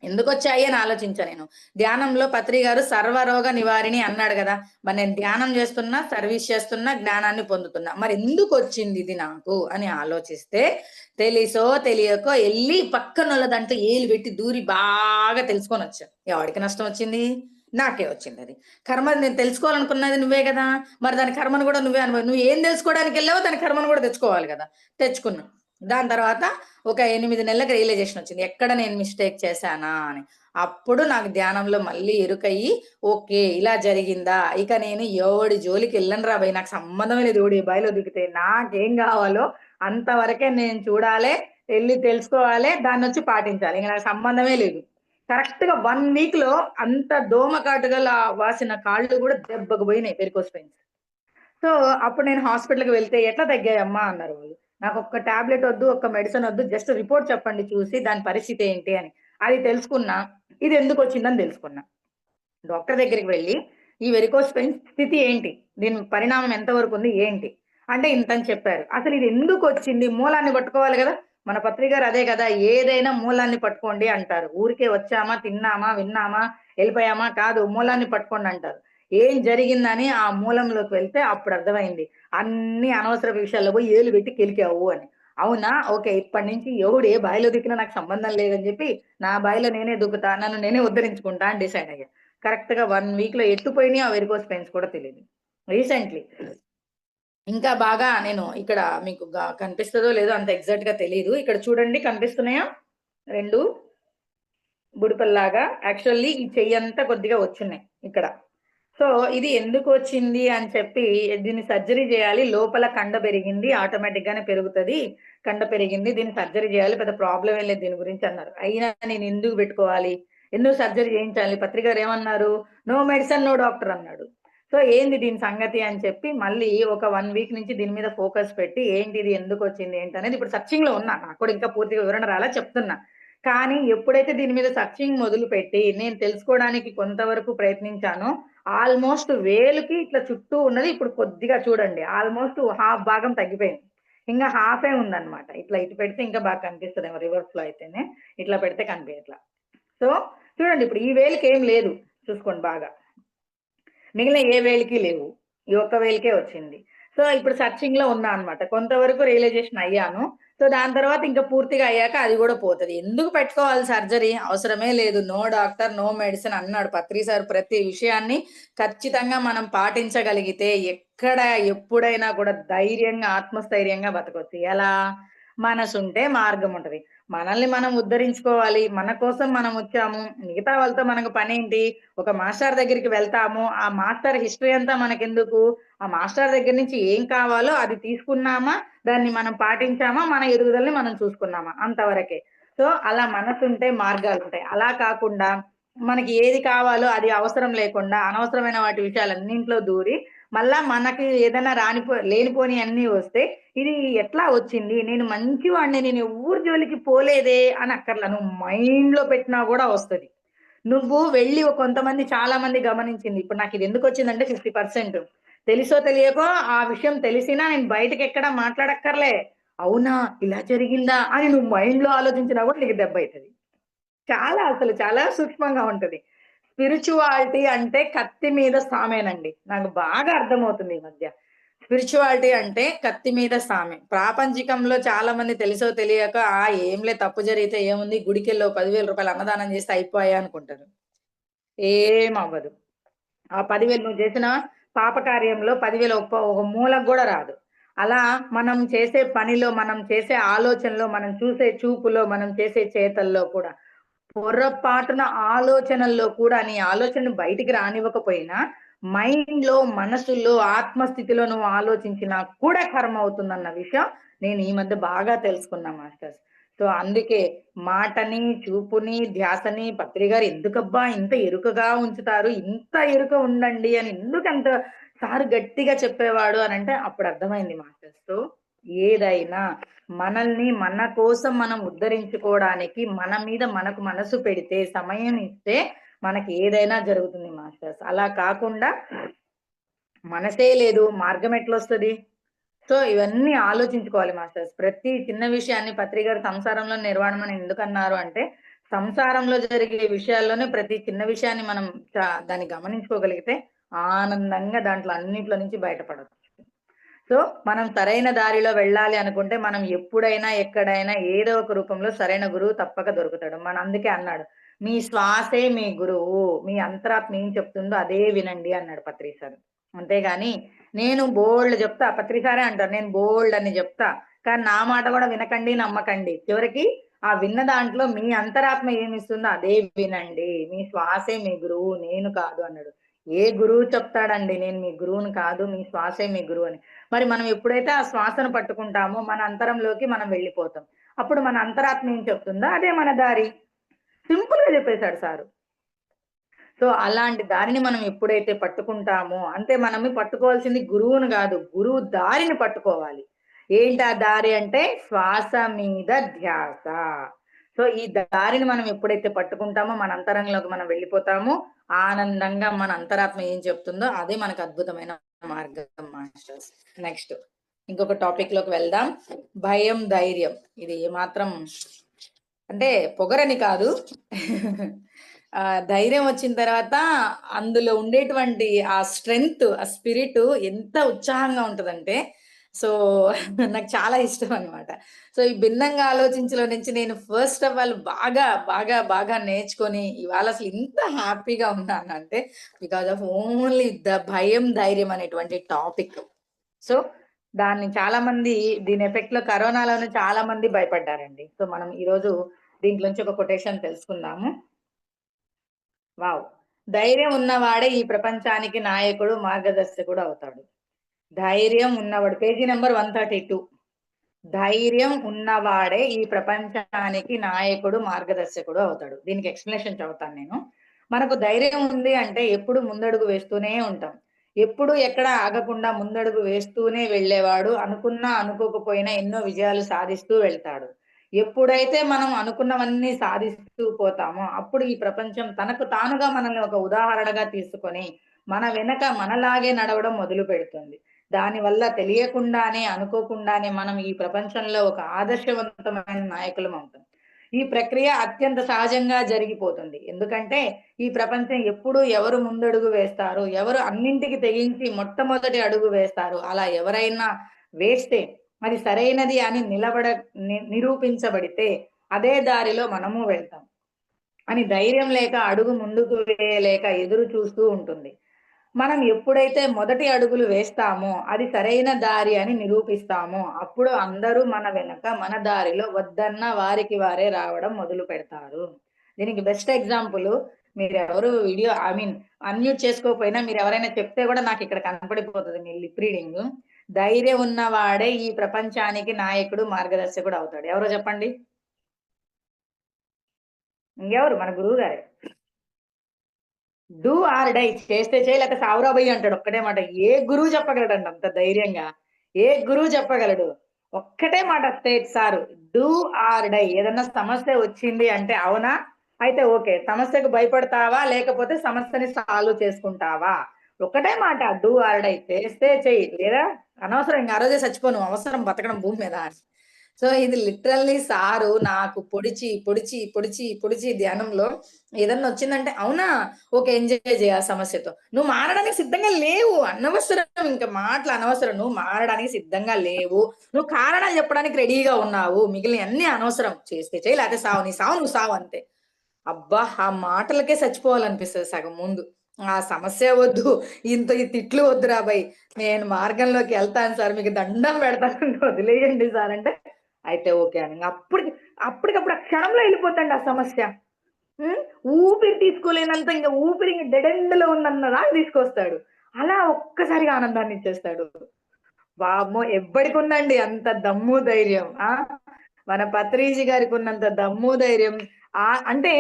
ఎందుకొచ్చాయి అని ఆలోచించా నేను. ధ్యానంలో పత్రి గారు సర్వరోగ నివారిణి అన్నాడు గదా! మరి నేను ధ్యానం చేస్తున్నా, సర్వీస్ చేస్తున్నా, జ్ఞానాన్ని పొందుతున్నా. మరి ఎందుకొచ్చింది ఇది నాకు అని ఆలోచిస్తే, తెలిసో తెలియకో ఎళ్లి పక్కనోళ్ళ దాంట్లో ఏలు పెట్టి దూరి బాగా తెలుసుకొనొచ్చా. ఎవడికి నష్టం వచ్చింది? నాకే వచ్చిందది. కర్మ నేను తెలుసుకోవాలనుకున్నది నువ్వే గదా! మరి దాని కర్మను గూడా నువ్వే నువ్వు ఏం తెలుసుకోవడానికెళ్ళావో దాని కర్మను గూడా తెచ్చుకోవాలి గదా! తెచ్చుకున్నా. దాని తర్వాత ఒక 8 నెలలకు రియలైజేషన్ వచ్చింది, ఎక్కడ నేను మిస్టేక్ చేశానా అని. అప్పుడు నాకు ధ్యానంలో మళ్ళీ ఎరుకయ్యి, ఓకే ఇలా జరిగిందా, ఇక నేను ఎవడి జోలికి వెళ్ళనురా భయ్, నాకు సంబంధమే లేదు ఎవడి బావిలో దిగితే, నాకేం కావాలో అంతవరకే నేను చూడాలి, వెళ్ళి తెలుసుకోవాలి, దాన్ని వచ్చి పాటించాలి, ఇంక నాకు సంబంధమే లేదు. కరెక్ట్ గా 1 వీక్ లో అంత దోమకాటుగల వాసిన కాళ్ళు కూడా దెబ్బకు పోయినాయి, వెరికోస్ పెయిన్స్. సో అప్పుడు నేను హాస్పిటల్‌కి వెళ్తే ఎట్లా తగ్గాయమ్మా అన్నారు వాళ్ళు. నాకు ఒక్క టాబ్లెట్ వద్దు, ఒక్క మెడిసిన్ వద్దు, జస్ట్ రిపోర్ట్ చెప్పండి చూసి దాని పరిస్థితి ఏంటి అని. అది తెలుసుకున్నా. ఇది ఎందుకొచ్చిందని తెలుసుకున్నా. డాక్టర్ దగ్గరికి వెళ్ళి ఈ వెరికోస్ పెయిన్స్ స్థితి ఏంటి? దీని పరిణామం ఎంత వరకు ఉంది? ఏంటి? అంటే ఇంతని చెప్పారు. అసలు ఇది ఎందుకొచ్చింది? మూలాన్ని పట్టుకోవాలి గదా! మన పత్రిక గారు అదే గదా! ఏదైనా మూలాన్ని పట్టుకోండి అంటారు. ఊరికే వచ్చామా, తిన్నామా, విన్నామా, ఎళ్ళిపోయామా కాదు. మూలాన్ని పట్టుకోండి అంటారు. ఏం జరిగిందని ఆ మూలంలోకి వెళ్తే అప్పుడు అర్థమైంది. అన్ని అనవసరపు విషయాల్లో పోయి ఏలు పెట్టి కెలికావు అని. అవునా? ఓకే. ఇప్పటి నుంచి ఎవడు ఏ బావిలో దిగినా నాకు సంబంధం లేదని జెప్పి, నా బావిలో నేనే దూకుతా, నన్ను నేనే ఉద్ధరించుకుంటా అని డిసైడ్ అయ్యా. కరెక్ట్‌గా 1 వీక్‌లో ఎటు పోయినాయి ఆ వెరికోస్ పెయిన్స్ కూడా తెలీదు. రీసెంట్‌లీ ఇంకా బాగా నేను ఇక్కడ మీకు కనిపిస్తదో లేదో అంత ఎగ్జాక్ట్‌గా తెలీదు. ఇక్కడ చూడండి కనిపిస్తున్నాయా? 2 బుడతల్లాగా. యాక్చువల్లీ ఈ చెయ్యంతా కొద్దిగా వచ్చున్నాయి ఇక్కడ. సో, ఇది ఎందుకొచ్చింది అని చెప్పి దీన్ని సర్జరీ జేయాలి. లోపల కండ పెరిగింది. ఆటోమేటిక్‌గానే పెరుగుతది. కండ పెరిగింది. దీన్ని సర్జరీ జేయాలి. పెద్ద ప్రాబ్లమ్ ఏం లేదు దీని గురించి అన్నారు. అయినా నేను ఎందుకు పెట్టుకోవాలి? ఎందుకు సర్జరీ చేయించాలి? పత్రిక గారు ఏమన్నారు? నో మెడిసిన్, నో డాక్టర్ అన్నాడు. సో, ఏంది దీని సంగతి అని చెప్పి మళ్ళీ ఒక 1 వీక్ నుంచి దీని మీద ఫోకస్ పెట్టి ఏంటిది? ఎందుకొచ్చింది? ఏంటనేది ఇప్పుడు సెర్చింగ్‌లో ఉన్నా. నాకు కూడా ఇంకా పూర్తిగా వివరణ రాలా చెప్తున్నా. కానీ ఎప్పుడైతే దీని మీద సెర్చింగ్ మొదలుపెట్టి నేను తెలుసుకోవడానికి కొంతవరకు ప్రయత్నించానో, ఆల్‌మోస్ట్ వేలుకి ఇట్లా చుట్టూ ఉన్నది ఇప్పుడు కొద్దిగా చూడండి. ఆల్‌మోస్ట్ హాఫ్ భాగం తగ్గిపోయింది. ఇంగా హాఫే ఉందన్నమాట. ఇట్లా ఇటు పెడితే ఇంకా బాగా కనిపిస్తదేమో రివర్స్‌లో అయితేనే. ఇట్లా పెడితే కనిపియట్లా. సో, చూడండి ఇప్పుడు ఈ వేలుకేం లేదు. చూసుకోండి బాగా. మిగిలిన ఏ వేలికి లేవు. ఈ ఒక్క వేలికే వచ్చింది. సో, ఇప్పుడు సెర్చింగ్‌లో ఉన్నా అన్నమాట. కొంతవరకు రియలైజేషన్ అయ్యాను. సో, దాని తర్వాత ఇంకా పూర్తిగా అయ్యాక అది గూడా పోతది. ఎందుకు పెట్టుకోవాలి సర్జరీ? అవసరమే లేదు. నో డాక్టర్, నో మెడిసిన్ అన్నాడు పత్రి సార్. ప్రతి విషయాన్ని ఖచ్చితంగా మనం పాటించగలిగితే ఎక్కడ, ఎప్పుడైనా కూడా ధైర్యంగా, ఆత్మస్థైర్యంగా బతకొచ్చు. ఎలా? మనసుంటే మార్గం ఉంటది. మనల్ని మనం ఉద్ధరించుకోవాలి. మన కోసం మనం వచ్చాము. మిగతా వాళ్ళతో మనకు పనేంటి? ఒక మాస్టర్ దగ్గరికి వెళ్తాము. ఆ మాస్టర్ హిస్టరీ అంతా మనకెందుకు? ఆ మాస్టర్ దగ్గర నుంచి ఏం కావాలో అది తీసుకున్నామా, దాన్ని మనం పాటించామా, మన ఎదుగుదలని మనం చూసుకున్నామా అంతవరకే. సో, అలా మనసుంటే మార్గాలుంటాయి. అలా కాకుండా మనకి ఏది కావాలో అది అవసరం లేకుండా అనవసరమైన వాటి విషయాలన్నింట్లో దూరి, మళ్ళా మనకి ఏదైనా లేనిపోనియన్నీ వస్తే ఇది ఎట్లా వచ్చింది? నేను మంచివాడిని. నేను ఎవ్వరి జోలికి పోలేదే అని అక్కర్లా. నువ్వు మైండ్‌లో పెట్టినా గూడా వస్తది. నువ్వు వెళ్లి కొంతమంది చాలా మంది గమనించింది. ఇప్పుడు నాకిది ఎందుకొచ్చిందంటే 50% తెలిసో తెలియకో ఆ విషయం తెలిసినా నేను బయటకెక్కడ మాట్లాడక్కర్లే. అవునా! ఇలా జరిగిందా? అని నువ్వు మైండ్‌లో ఆలోచించినా గూడా నీకు దెబ్బయితది. చాలా సూక్ష్మంగా ఉంటది. స్పిరిచువాలిటీ అంటే కత్తి మీద సామేనండి. నాకు బాగా అర్థమవుతుంది ఈ మధ్య. స్పిరిచువాలిటీ అంటే కత్తి మీద సామే. ప్రాపంచికంలో చాలా మంది తెలిసో తెలియక ఏంలే తప్పు జరిగితే ఏముంది గుడికెళ్ళి ఓ రూ. 10,000 అన్నదానం చేస్తే అయిపాయే అనుకుంటారు. ఏమవ్వదు. ఆ 10,000 నువ్వు చేసిన పాపకార్యంలో 10,000 ఒక మూలకు గూడా రాదు. అలా మనం చేసే పనిలో, మనం చేసే ఆలోచనలో, మనం చూసే చూపులో, మనం చేసే చేతల్లో కూడా పొర్రపాటున ఆలోచనల్లో కూడా నీ ఆలోచనను బయటికి రానివ్వకపోయినా, మైండ్‌లో, మనసులో, ఆత్మస్థితిలో నువ్వు ఆలోచించినా కూడా కర్మ అవుతుందన్న విషయం నేను ఈ మధ్య బాగా తెలుసుకున్నా మాస్టర్స్. సో, అందుకే మాటని, చూపుని, ధ్యాసని పత్రిగారు ఎందుకబ్బా ఇంత ఇరుకుగా ఉంచుతారు? ఇంత ఇరుక ఉండండి అని ఎందుకంత సారు గట్టిగా చెప్పేవాడు అనంటే అప్పుడు అర్థమైంది మాస్టర్స్. సో, ఏదైనా మనల్ని మన కోసం మనం ఉద్ధరించుకోవడానికి మన మీద మనకు మనసు పెడితే, సమయం ఇస్తే మనకి ఏదైనా జరుగుతుంది మాస్టర్స్. అలా కాకుండా మనసే లేదు మార్గం ఎట్లొస్తది? సో, ఇవన్నీ ఆలోచించుకోవాలి మాస్టర్స్. ప్రతి చిన్న విషయాన్ని పత్రిగారు సంసారంలో నిర్వాణమని ఎందుకన్నారు అంటే, సంసారంలో జరిగే విషయాల్లోనే ప్రతి చిన్న విషయాన్ని మనం దాన్ని గమనించుకోగలిగితే ఆనందంగా దాంట్లో అన్నిట్లో నుంచి బయటపడొచ్చు. సో, మనం సరైన దారిలో వెళ్ళాలి అనుకుంటే, మనం ఎప్పుడైనా, ఎక్కడైనా ఏదో ఒక రూపంలో సరైన గురువు తప్పక దొరుకుతాడు. అందుకే అన్నాడు, "మీ శ్వాసే మీ గురువు. మీ అంతరాత్మ ఏం చెప్తుందో అదే వినండి" అన్నాడు పత్రి సారు. అంతేగాని, నేను బోలెడు జెప్తా. పత్రి సారే అంటారు, "నేను బోలెడన్ని జెప్తా. కానీ నా మాట గూడా వినకండి, నమ్మకండి. చివరికి ఆ విన్న దాంట్లో మీ అంతరాత్మ ఏమిస్తుందో అదే వినండి. మీ శ్వాసే మీ గురువు, నేను కాదు" అన్నాడు. ఏ గురువు చెప్తాడండి, "నేను మీ గురువుని కాదు. మీ శ్వాసే మీ గురువు" అని. మరి మనం ఎప్పుడైతే ఆ శ్వాసను పట్టుకుంటామో మన అంతరంలోకి మనం వెళ్ళిపోతాం. అప్పుడు మన అంతరాత్మ ఏం చెప్తుందో అదే మన దారి. సింపుల్‌గా చెప్పేసాడు సారు. సో, అలాంటి దారిని మనం ఎప్పుడైతే పట్టుకుంటామో అంటే మనము పట్టుకోవాల్సింది గురువుని గాదు. గురువు దారిని పట్టుకోవాలి. ఏంటా దారి అంటే శ్వాస మీద ధ్యాస. సో, ఈ దారిని మనం ఎప్పుడైతే పట్టుకుంటామో మన అంతరంగంలోకి మనం వెళ్ళిపోతాము. ఆనందంగా మన అంతరాత్మ ఏం చెప్తుందో అదే మనకు అద్భుతమైన మార్గం మాస్టర్స్. నెక్స్ట్ ఇంకొక టాపిక్‌లోకి వెళ్దాం. భయం, ధైర్యం. ఇది ఏమాత్రం అంటే పొగరని కాదు. ధైర్యం వచ్చిన తర్వాత అందులో ఉండేటువంటి ఆ స్ట్రెంగ్త్, ఆ స్పిరిట్ ఎంత ఉత్సాహంగా ఉంటదంటే, సో, నాకు చాలా ఇష్టం అన్నమాట. సో, ఈ భిన్నంగా ఆలోచించలో నుంచి నేను ఫస్ట్ ఆఫ్ ఆల్ బాగా నేర్చుకొని ఇవాళ అసలు ఇంత హ్యాపీగా ఉన్నానంటే బికాజ్ ఆఫ్ ఓన్లీ భయం, ధైర్యం అనేటువంటి టాపిక్. సో, దాన్ని చాలామంది దీని ఎఫెక్ట్‌లో కరోనాలోనే చాలా మంది భయపడ్డారండి. సో, మనం ఈరోజు దీంట్లోంచి ఒక కొటేషన్ తెలుసుకుందాము. వావ్! ధైర్యం ఉన్నవాడే ఈ ప్రపంచానికి నాయకుడు, మార్గదర్శకుడు అవుతాడు. ధైర్యం ఉన్నవాడు పేజీ నంబర్ 132. ధైర్యం ఉన్నవాడే ఈ ప్రపంచానికి నాయకుడు, మార్గదర్శకుడు అవుతాడు. దీనికి ఎక్స్‌ప్లనేషన్ చదువుతాను నేను. మనకు ధైర్యం ఉంది అంటే ఎప్పుడు ముందడుగు వేస్తూనే ఉంటాం. ఎప్పుడు ఎక్కడ ఆగకుండా ముందడుగు వేస్తూనే వెళ్ళేవాడు అనుకున్నా, అనుకోకపోయినా ఎన్నో విజయాలు సాధిస్తూ వెళ్తాడు. ఎప్పుడైతే మనం అనుకున్నవన్నీ సాధిస్తూ పోతామో, అప్పుడు ఈ ప్రపంచం తనకు తానుగా మనల్ని ఒక ఉదాహరణగా తీసుకొని, మన వెనక మనలాగే నడవడం మొదలుపెడుతుంది. దానివల్ల తెలియకుండానే, అనుకోకుండానే మనం ఈ ప్రపంచంలో ఒక ఆదర్శవంతమైన నాయకులమవుతాం. ఈ ప్రక్రియ అత్యంత సహజంగా జరిగిపోతుంది. ఎందుకంటే, ఈ ప్రపంచం ఎప్పుడు ఎవరు ముందడుగు వేస్తారు, ఎవరు అన్నింటికి తెగించి మొట్టమొదటి అడుగు వేస్తారు, అలా ఎవరైనా వేస్తే అది సరైనది అని నిరూపించబడితే, అదే దారిలో మనము వెళ్తాం. అని ధైర్యం లేక, అడుగు ముందుకు వేయలేక ఎదురు చూస్తూ ఉంటుంది. మనం ఎప్పుడైతే మొదటి అడుగులు వేస్తామో అది సరైన దారి అని నిరూపిస్తామో అప్పుడు అందరూ మన వెనక మన దారిలో వద్దన్న వారికి వారే రావడం మొదలు పెడతారు. దీనికి బెస్ట్ ఎగ్జాంపుల్ మీరెవరు వీడియో అన్మ్యూట్ చేసుకోకపోయినా మీరెవరైనా చెప్తే గూడా నాకిక్కడ కనపడిపోతది మీ లిప్ రీడింగు. ధైర్యం ఉన్నవాడే ఈ ప్రపంచానికి నాయకుడు, మార్గదర్శకుడు అవుతాడు. ఎవరో చెప్పండి? ఇంకెవరు? మన గురువుగారే. Do or die. చేస్తే చేయి లేకపోతే సావురా బయ్యి అంటాడు. ఒక్కటే మాట. ఏ గురువు చెప్పగలడండి అంత ధైర్యంగా? ఏ గురువు చెప్పగలడు? ఒక్కటే మాట straight sir. Do or die. ఏదన్నా సమస్య వచ్చింది అంటే అవునా? అయితే ఓకే. సమస్యకు భయపడతావా? లేకపోతే సమస్యని సాల్వ్ చేసుకుంటావా? ఒక్కటే మాట. Do or die. చేస్తే చెయ్యి. లేదా అనవసరం ఇంక ఆ రోజే చచ్చిపో నువ్వు. అవసరం బతకడం భూమి మీద. సో, ఇది లిటరల్లీ సారు నాకు పొడిచి, పొడిచి, పొడిచి, పొడిచి ధ్యానంలో ఏదన్నా వచ్చిందంటే, అవునా! ఓకే. ఎంజాయ్ చేయి ఆ సమస్యతో. నువ్వు మారడానికి సిద్ధంగా లేవు. అనవసరం ఇంక మాటలు అనవసరం. నువ్వు మారడానికి సిద్ధంగా లేవు. నువ్వు కారణాలు చెప్పడానికి రెడీగా ఉన్నావు. మిగిలినయన్నీ అనవసరం. చేస్తే చెయ్యి లేతే సావు. నీ సావు నువ్వు సావు అంతే. అబ్బా! ఆ మాటలకే చచ్చిపోవాలనిపిస్తది సగం ముందు. ఆ సమస్య వద్దు. ఈ తిట్లు వద్దురా బయ్! నేను మార్గంలోకి ఎళ్తాను సార్. మీకు దండం పెడతాను. వదిలేయండి సార్ అంటే, అయితే ఓకే అని. అప్పటికప్పుడు ఆ క్షణంలో ఎళ్ళిపోద్దండి ఆ సమస్య. హ్మ్. ఊపిరి తీసుకోలేనంత ఊపిరి డెడ్ ఎండ్‌లో ఉందన్నలాగా తీసుకొస్తాడు. అలా ఒక్కసారిగా ఆనందాన్నిచ్చేస్తాడు. వామ్మో! ఎవ్వడికుందండి అంత దమ్ము, ధైర్యం. ఆ! మన పత్రిజీ గారికున్నంత దమ్ము, ధైర్యం అంటే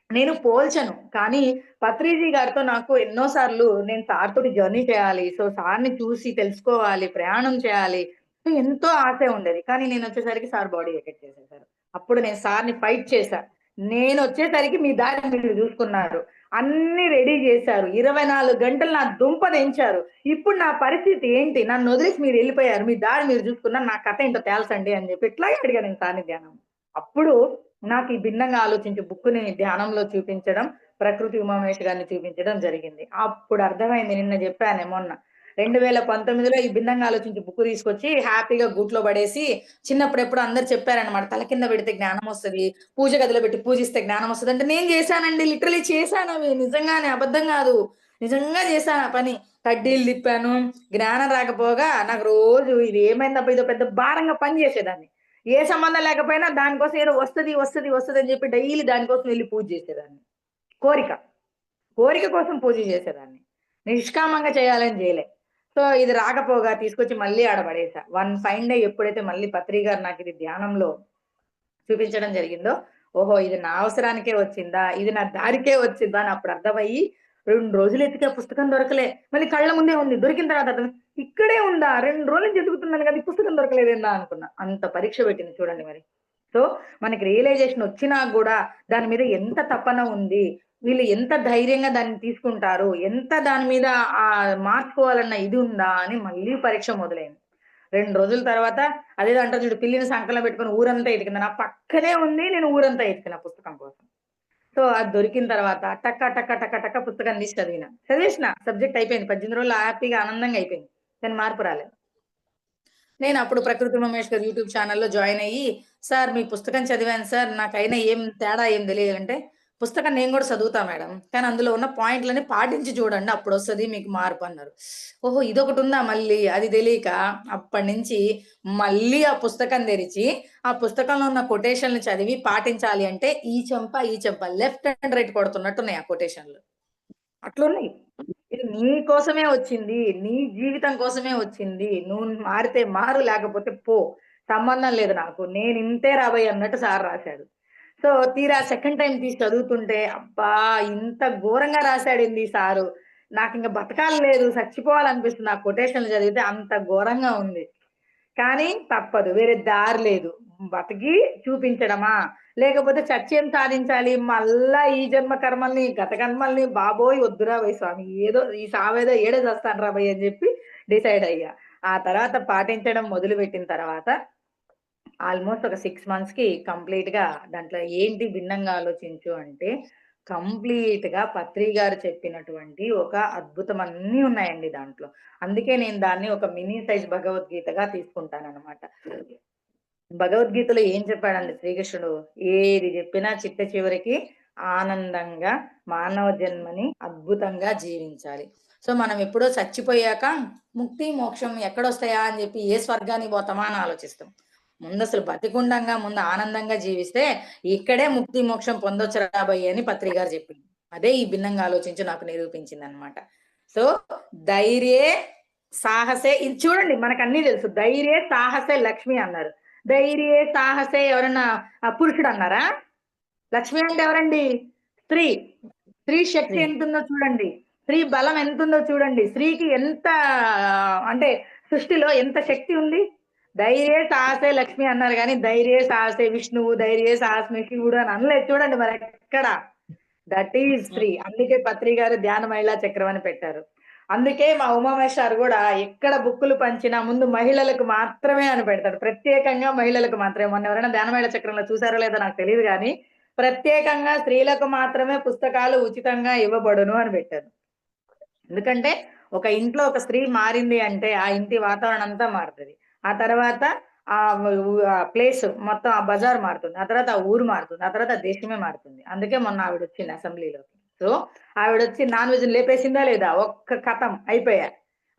నేను పోల్చను. కానీ పత్రిజీ గారితో నాకు ఎన్నో సార్లు నేను సార్ తోటి జర్నీ చేయాలి. సో, సార్‌ని చూసి తెలుసుకోవాలి, ప్రయాణం చేయాలి. ఎంతో ఆశ ఉండేది. కానీ నేనొచ్చేసరికి సార్ బాడీ ఎఫెక్ట్ చేసేసారు. అప్పుడు నేను సార్‌ని ఫైట్ చేశా. నేనొచ్చేసరికి మీ దారి మీరు చూసుకున్నారు. అన్నీ రెడీ జేశారు. 24 గంటలు నా దుంప దెంచారు. ఇప్పుడు నా పరిస్థితి ఏంటి? నన్నొదిలేసి మీరెళ్ళిపోయారు. మీ దారి మీరు జూసుకున్నారు. నా కథ ఏంటో తేల్చండి అని జెప్పి ఇట్లాగే అడిగా నేను సార్‌ని ధ్యానం. అప్పుడు నాకు ఈ భిన్నంగా ఆలోచించే బుక్కుని ధ్యానంలో చూపించడం, ప్రకృతి ఉమామహేష్ గారిని చూపించడం జరిగింది. అప్పుడు అర్థమైంది నిన్న జెప్పానే మొన్న. 2019లో ఈ భిన్నంగా ఆలోచించే బుక్ తీసుకొచ్చి హ్యాపీగా గూట్లో పడేసి చిన్నప్పుడు ఎప్పుడో అందరూ చెప్పారనమాట. తల కింద పెడితే జ్ఞానమొస్తది. పూజ గదిలో పెట్టి పూజిస్తే జ్ఞానమొస్తది అంటే నేను చేశానండి. లిటరల్లీ చేశానవి. నిజంగానే అబద్ధం గాదు. నిజంగా చేశాను ఆ పని. కడ్డీలు తిప్పాను. జ్ఞానం రాకపోగా నాకు రోజు ఇది ఏమైందబ్బా! ఇదో పెద్ద భారంగా పని చేసేదాన్ని. ఏ సంబంధం లేకపోయినా దానికోసం ఏదో వస్తది, వస్తది, వస్తదని చెప్పి డైలీ దానికోసం వెళ్లి పూజ చేసేదాన్ని. కోరిక. కోరిక కోసం పూజ చేసేదాన్ని. నిష్కామంగా చేయాలని జేయలే. సో, ఇది రాకపోగా తీసుకొచ్చి మళ్ళీ ఆడ పడేసా. వన్ ఫైన్ డే ఎప్పుడైతే మళ్ళీ పత్రి గారు నాకిది ధ్యానంలో చూపించడం జరిగిందో, ఓహో! ఇది నా అవసరానికే వచ్చిందా? ఇది నా దారికే వచ్చిందా? అని అప్పుడు అర్థమయ్యి 2 రోజులు ఎతికా పుస్తకం దొరకలే. మళ్ళీ కళ్ళ ముందే ఉంది. దొరికిన తర్వాత ఇక్కడే ఉందా? 2 రోజుల నుంచి ఎతుకుతున్నాను కదా! ఈ పుస్తకం దొరకలేదేందా అనుకున్నా. అంత పరీక్ష పెట్టింది చూడండి మరి. సో, మనకి రియలైజేషన్ వచ్చినా గూడా దాని మీద ఎంత తపన ఉంది. వీళ్ళు ఎంత ధైర్యంగా దాన్ని తీసుకుంటారు. ఎంత దాని మీద మార్చుకోవాలన్న ఇది ఉందా అని మళ్ళీ పరీక్ష మొదలైంది. 2 రోజుల తర్వాత అదేదో అంటారు చూడు పిల్లిని సంకలో పెట్టుకొని ఊరంతా ఎతికింది. నా పక్కనే ఉంది. నేను ఊరంతా ఎతికిన పుస్తకం కోసం. సో, అది దొరికిన తర్వాత టక టక టక టక పుస్తకం తీసి చదివిన. చదివేసిన. సబ్జెక్ట్ అయిపోయింది. 18 రోజుల్లో హ్యాపీగా ఆనందంగా అయిపోయింది. కానీ మార్పు రాలేదు. నేనప్పుడు ప్రకృతి మమేశ్వర్ యూట్యూబ్ ఛానెల్‌లో జాయిన్ అయ్యి, "సార్ మీ పుస్తకం చదివాను సార్. నాకైనా ఏం తేడా ఏం తెలీదంటే, పుస్తకం నేను గూడా చదువుతా మేడం. కానీ అందులో ఉన్న పాయింట్‌లన్నీ పాటించి చూడండి. అప్పుడొస్తది మీకు మార్పు" అన్నారు. ఓహో! ఇదొకటుందా మళ్ళీ అది తెలీక అప్పటినుంచి మళ్ళీ ఆ పుస్తకం తెరిచి, ఆ పుస్తకంలో ఉన్న కొటేషన్‌లు చదివి పాటించాలి అంటే ఈ చెంప, ఈ చెంప లెఫ్ట్ అండ్ రైట్ కొడుతున్నట్టున్నాయి ఆ కొటేషన్‌లు. అట్లున్నాయి. ఇది నీ కోసమే వచ్చింది. నీ జీవితం కోసమే వచ్చింది. నువ్వు మారితే మారు లేకపోతే పో. సంబంధం లేదు నాకు. నేనింతే రాబోయే అన్నట్టు సార్ రాసాడు. సో, తీరా సెకండ్ టైమ్ తీసి చదువుతుంటే అబ్బా! ఇంత ఘోరంగా రాసాడేంది సారు. నాకింక బతకాలి లేదు. చచ్చిపోవాలనిపిస్తుంది. ఆ కొటేషన్‌లు చదివితే అంత ఘోరంగా ఉంది. కానీ తప్పదు. వేరే దారి లేదు. బతికి చూపించడమా? లేకపోతే చచ్చేం సాధించాలి? మళ్ళా ఈ జన్మ కర్మల్ని, గత కర్మల్ని బాబోయ్! వద్దురా బోయ్ స్వామి. ఏదో ఈ సావేదో ఏడే చస్తానురా బోయ్ అని జెప్పి డిసైడ్ అయ్యా. ఆ తర్వాత పాటించడం మొదలుపెట్టిన తర్వాత ఆల్‌మోస్ట్ ఒక 6 మంత్స్‌కి కంప్లీట్‌గా దాంట్లో ఏంటి భిన్నంగా ఆలోచించు అంటే, కంప్లీట్‌గా పత్రి గారు చెప్పినటువంటి ఒక అద్భుతం అన్నీ ఉన్నాయండి దాంట్లో. అందుకే నేను దాన్ని ఒక మినీ సైజ్ భగవద్గీతగా తీసుకుంటాననమాట. భగవద్గీతలో ఏం చెప్పాడండి శ్రీకృష్ణుడు? ఏది జెప్పినా చిట్ట చివరికి ఆనందంగా మానవ జన్మని అద్భుతంగా జీవించాలి. సో మనం ఎప్పుడో చచ్చిపోయాక ముక్తి మోక్షం ఎక్కడొస్తాయా అని చెప్పి ఏ స్వర్గానికి పోతామా అని ఆలోచిస్తాం. ముందు అసలు బతికుండంగా ముందు ఆనందంగా జీవిస్తే ఇక్కడే ముక్తి మోక్షం పొందొచ్చు రాబోయే అని పత్రి గారు చెప్పింది. అదే ఈ భిన్నంగా ఆలోచించి నాకు నిరూపించింది అనమాట. సో ధైర్యే సాహసే, ఇది చూడండి మనకు అన్ని తెలుసు. ధైర్యే సాహసే లక్ష్మి అన్నారు. ధైర్యే సాహసే ఎవరన్నా పురుషుడు అన్నారా? లక్ష్మి అంటే ఎవరండి? స్త్రీ. స్త్రీ శక్తి ఎంతుందో చూడండి. స్త్రీ బలం ఎంతుందో చూడండి. స్త్రీకి ఎంత అంటే సృష్టిలో ఎంత శక్తి ఉంది. ధైర్యే సాహసే లక్ష్మి అన్నారు కానీ ధైర్యే సాహసే విష్ణువు, ధైర్యే సాహసమే శివుడు అని అనలేదు చూడండి మరి ఎక్కడ. దట్ ఈజ్ స్త్రీ. అందుకే పత్రి గారు ధ్యాన మహిళా చక్రం అని పెట్టారు. అందుకే మా ఉమామేశ్వర్ కూడా ఎక్కడ బుక్కులు పంచినా ముందు మహిళలకు మాత్రమే అని పెడతాడు. ప్రత్యేకంగా మహిళలకు మాత్రమే. మొన్న ఎవరైనా ధ్యాన మహిళా చక్రంలో చూసారో లేదో నాకు తెలియదు కానీ ప్రత్యేకంగా స్త్రీలకు మాత్రమే పుస్తకాలు ఉచితంగా ఇవ్వబడును అని పెట్టారు. ఎందుకంటే ఒక ఇంట్లో ఒక స్త్రీ మారింది అంటే ఆ ఇంటి వాతావరణం అంతా మారుతుంది. ఆ తర్వాత ఆ ప్లేస్ మొత్తం ఆ బజార్ మారుతుంది. ఆ తర్వాత ఆ ఊరు మారుతుంది. ఆ తర్వాత దేశమే మారుతుంది. అందుకే మొన్న ఆవిడ వచ్చింది అసెంబ్లీలోకి. సో ఆవిడ వచ్చి నాన్ వెజ్ లేపేసిందా లేదా? ఒక్క కథం అయిపోయా.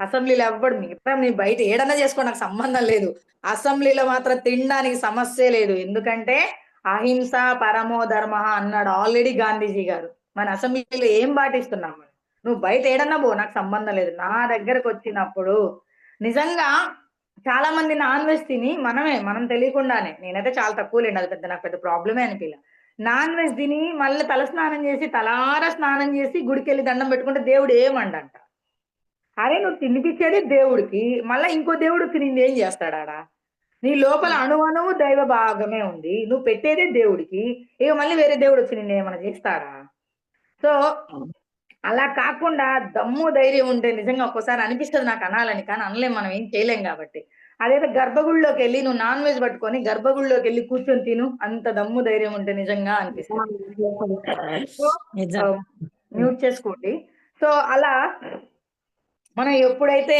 అసెంబ్లీలో ఎవ్వడు మిగతా మీ బయట ఏడన్నా చేసుకో నాకు సంబంధం లేదు. అసెంబ్లీలో మాత్రం తినడానికి సమస్యే లేదు. ఎందుకంటే అహింస పరమో ధర్మ అన్నాడు ఆల్రెడీ గాంధీజీ గారు. మన అసెంబ్లీలో ఏం పాటిస్తున్నాం మనం? నువ్వు బయట ఏడన్నా పో నాకు సంబంధం లేదు. నా దగ్గరకు వచ్చినప్పుడు నిజంగా చాలా మంది నాన్ వెజ్ తిని మనం తెలియకుండానే, నేనైతే చాలా తక్కువ లేండి, అది పెద్ద నాకు పెద్ద ప్రాబ్లమే అనిపిల్ల. నాన్ వెజ్ తిని మళ్ళీ తల స్నానం చేసి తలారా స్నానం చేసి గుడికెళ్ళి దండం పెట్టుకుంటే దేవుడు ఏమండంట. అరే నువ్వు తినిపించేది దేవుడికి, మళ్ళా ఇంకో దేవుడు తినింది ఏం చేస్తాడాడా? నీ లోపల అణువు దైవ భాగమే ఉంది. నువ్వు పెట్టేదే దేవుడికి, ఇక మళ్ళీ వేరే దేవుడు వచ్చి నిన్ను ఏమైనా చేస్తాడా? సో అలా కాకుండా దమ్ము ధైర్యం ఉంటే నిజంగా ఒక్కోసారి అనిపిస్తుంది నాకు అనాలని, కానీ అనలేం, మనం ఏం చేయలేం కాబట్టి. అదేదో గర్భగుడిలోకి వెళ్ళి నువ్వు నాన్ వెజ్ పట్టుకొని గర్భగుడిలోకి వెళ్ళి కూర్చొని తిను, అంత దమ్ము ధైర్యం ఉంటే నిజంగా అనిపిస్తుంది. సో మ్యూట్ చేసుకోండి. సో అలా మనం ఎప్పుడైతే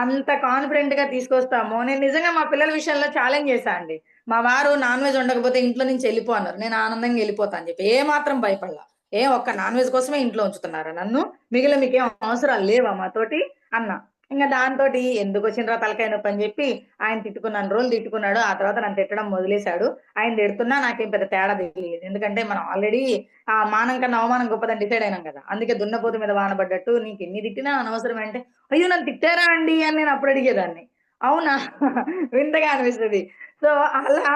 అంత కాన్ఫిడెంట్ గా తీసుకొస్తామో, నేను నిజంగా మా పిల్లల విషయంలో ఛాలెంజ్ చేశా అండి. మా వారు నాన్ వెజ్ ఉండకపోతే ఇంట్లో నుంచి వెళ్ళిపో అన్నారు. నేను ఆనందంగా వెళ్ళిపోతా అని చెప్పి ఏ మాత్రం భయపడలా. ఒక్క నాన్ వెజ్ కోసమే ఇంట్లో ఉంచుతున్నారా నన్ను? మిగిలిన మీకేం అవసరాలు లేవా మాతోటి అన్నా. ఇంకా దాంతోటి ఎందుకు వచ్చినరా తలకాయ నొప్పి అని చెప్పి ఆయన తిట్టుకున్నాను రోజులు తిట్టుకున్నాడు. ఆ తర్వాత నన్ను తిట్టడం మొదలేశాడు. ఆయన తిడుతున్నా నాకేం పెద్ద తేడా తెలియదు. ఎందుకంటే మనం ఆల్రెడీ ఆ మానం కన్నా అవమానం గొప్పదని డిసైడ్ అయినాం కదా. అందుకే దున్నపోతు మీద వాన పడ్డట్టు నీకు ఎన్ని తిట్టినా అనవసరం అంటే, అయ్యో నన్ను తిట్టారా అండి అని నేను అప్పుడు అడిగేదాన్ని. అవునా వింతగా అనిపిస్తుంది. సో అలా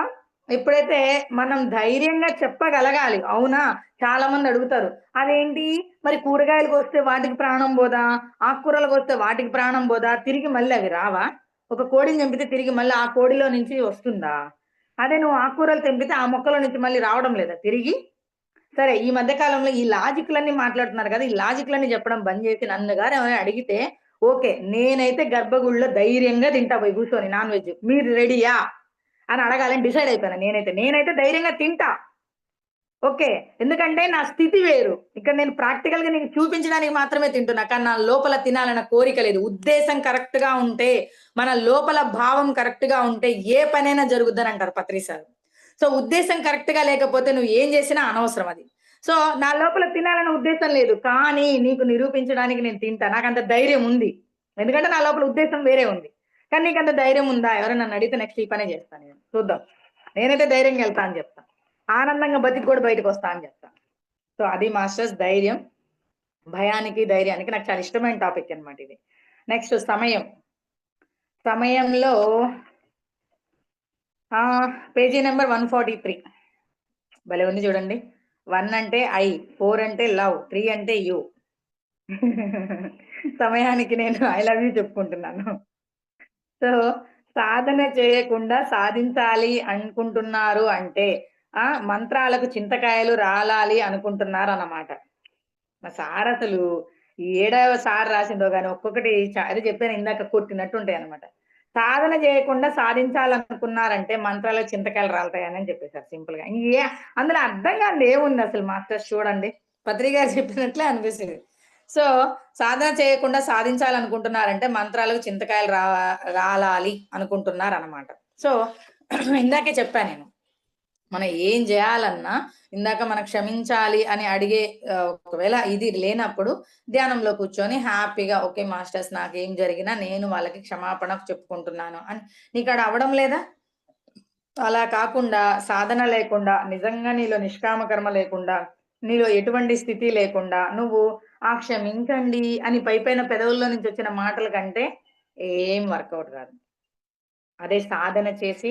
ఎప్పుడైతే మనం ధైర్యంగా చెప్పగలగాలి. అవునా చాలా మంది అడుగుతారు, అదేంటి మరి కూరగాయలకు వస్తే వాటికి ప్రాణం పోదా, ఆకుకూరలకు వస్తే వాటికి ప్రాణం పోదా, తిరిగి మళ్ళీ అవి రావా? ఒక కోడిని చంపితే తిరిగి మళ్ళీ ఆ కోడిలో నుంచి వస్తుందా? అదే నువ్వు ఆకుకూరలు తెంపితే ఆ మొక్కలో నుంచి మళ్ళీ రావడం లేదా తిరిగి? సరే ఈ మధ్య కాలంలో ఈ లాజిక్‌లన్నీ మాట్లాడుతున్నారు కదా! ఈ లాజిక్‌లన్నీ చెప్పడం బంద్ చేసి నన్ను గాని ఎవరైనా అడిగితే, ఓకే. నేనైతే గర్భగుడిలో ధైర్యంగా తింటా పోయి కూర్చొని నాన్ వెజ్. మీరు రెడీయా? అని అడగాలని డిసైడ్ అయిపోయాను నేనైతే. నేనైతే ధైర్యంగా తింటా. ఓకే. ఎందుకంటే నా స్థితి వేరు. ఇక్కడ నేను ప్రాక్టికల్‌గా నీకు చూపించడానికి మాత్రమే తింటున్నా. కానీ నా లోపల తినాలన్న కోరిక లేదు. ఉద్దేశం కరెక్ట్‌గా ఉంటే, మన లోపల భావం కరెక్ట్‌గా ఉంటే ఏ పనైనా జరుగుద్దనంటారు పత్రి సార్. సో, ఉద్దేశం కరెక్ట్‌గా లేకపోతే నువ్వు ఏం చేసినా అనవసరం అది. సో, నా లోపల తినాలన్న ఉద్దేశం లేదు. కానీ నీకు నిరూపించడానికి నేను తింటా. నాకంత ధైర్యం ఉంది. ఎందుకంటే నా లోపల ఉద్దేశం వేరే ఉంది. కానీ నీకంత ధైర్యం ఉందా? ఎవరైనా నన్నడిగితే నెక్స్ట్ ఈ పనే చేస్తా నేను. చూద్దాం. నేనైతే ధైర్యంగా ఎళ్తా అని చెప్తా. ఆనందంగా బతికి కూడా బయటకొస్తా అని చెప్తా. సో అది మాస్టర్స్ ధైర్యం. భయానికి, ధైర్యానికి నాకు చాలా ఇష్టమైన టాపిక్ అన్నమాట ఇది. నెక్స్ట్ సమయం. సమయంలో పేజీ నెంబర్ 143. భలే ఉంది చూడండి. 1 అంటే ఐ, 4 అంటే లవ్, 3 అంటే యూ. సమయానికి నేను ఐ లవ్ యూ చెప్పుకుంటున్నాను. సో సాధన చేయకుండా సాధించాలి అనుకుంటున్నారు అంటే మంత్రాలకు చింతకాయలు రాలాలి అనుకుంటున్నారన్నమాట. మా సార్ అసలు ఏడవ సార్ రాసిందో గాని ఒక్కొక్కటి అది చెప్పాను ఇందాక కొట్టినట్టు ఉంటాయన్నమాట. సాధన చేయకుండా సాధించాలనుకున్నారంటే మంత్రాలకు చింతకాయలు రాలతాయని చెప్పేసారు సింపుల్‌గా. అందులో అర్థం కానిది ఏముంది అసలు మాస్టర్స్ చూడండి. పత్రి గారు చెప్పినట్లే అనిపిస్తది. సో సాధన చేయకుండా సాధించాలనుకుంటున్నారంటే మంత్రాలకు చింతకాయలు రాలాలి అనుకుంటున్నారన్నమాట. సో ఇందాకే చెప్పా నేను. మనం ఏం చేయాలన్నా ఇందాక మనం క్షమించాలి అని అడిగే ఒకవేళ ఇది లేనప్పుడు ధ్యానంలో కూర్చొని హ్యాపీగా ఓకే మాస్టర్స్ నాకేం జరిగినా నేను వాళ్ళకి క్షమాపణ చెప్పుకుంటున్నాను అని నీకు అక్కడ అవడం లేదా? అలా కాకుండా సాధన లేకుండా నిజంగా నీలో నిష్కామ కర్మ లేకుండా నీలో ఎటువంటి స్థితి లేకుండా నువ్వు ఆ క్షమించండి అని పైపైన పెదవుల్లో నుంచి వచ్చిన మాటల కంటే ఏం వర్కౌట్ కాదు. అదే సాధన చేసి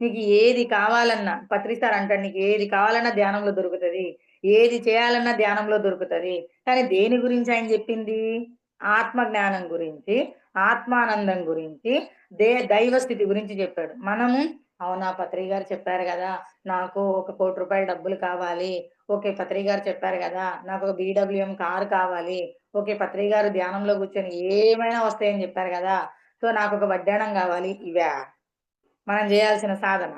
నీకు ఏది కావాలన్నా పత్రి సార్ అంటాడు, నీకు ఏది కావాలన్నా ధ్యానంలో దొరుకుతది. ఏది చేయాలన్నా ధ్యానంలో దొరుకుతది. కానీ దేని గురించి ఆయన చెప్పింది? ఆత్మ జ్ఞానం గురించి, ఆత్మానందం గురించి, దైవ స్థితి గురించి చెప్పాడు. మనము అవునా పత్రి గారు చెప్పారు కదా! నాకు ఒక ₹1,00,00,000 డబ్బులు కావాలి. ఓకే. పత్రి గారు చెప్పారు కదా! నాకు ఒక బీడబ్ల్యూఎం కారు కావాలి. ఓకే. పత్రి గారు ధ్యానంలో కూర్చొని ఏమైనా వస్తాయని చెప్పారు కదా! సో నాకొక వడ్డాణం కావాలి. ఇవా మనం చేయాల్సిన సాధన?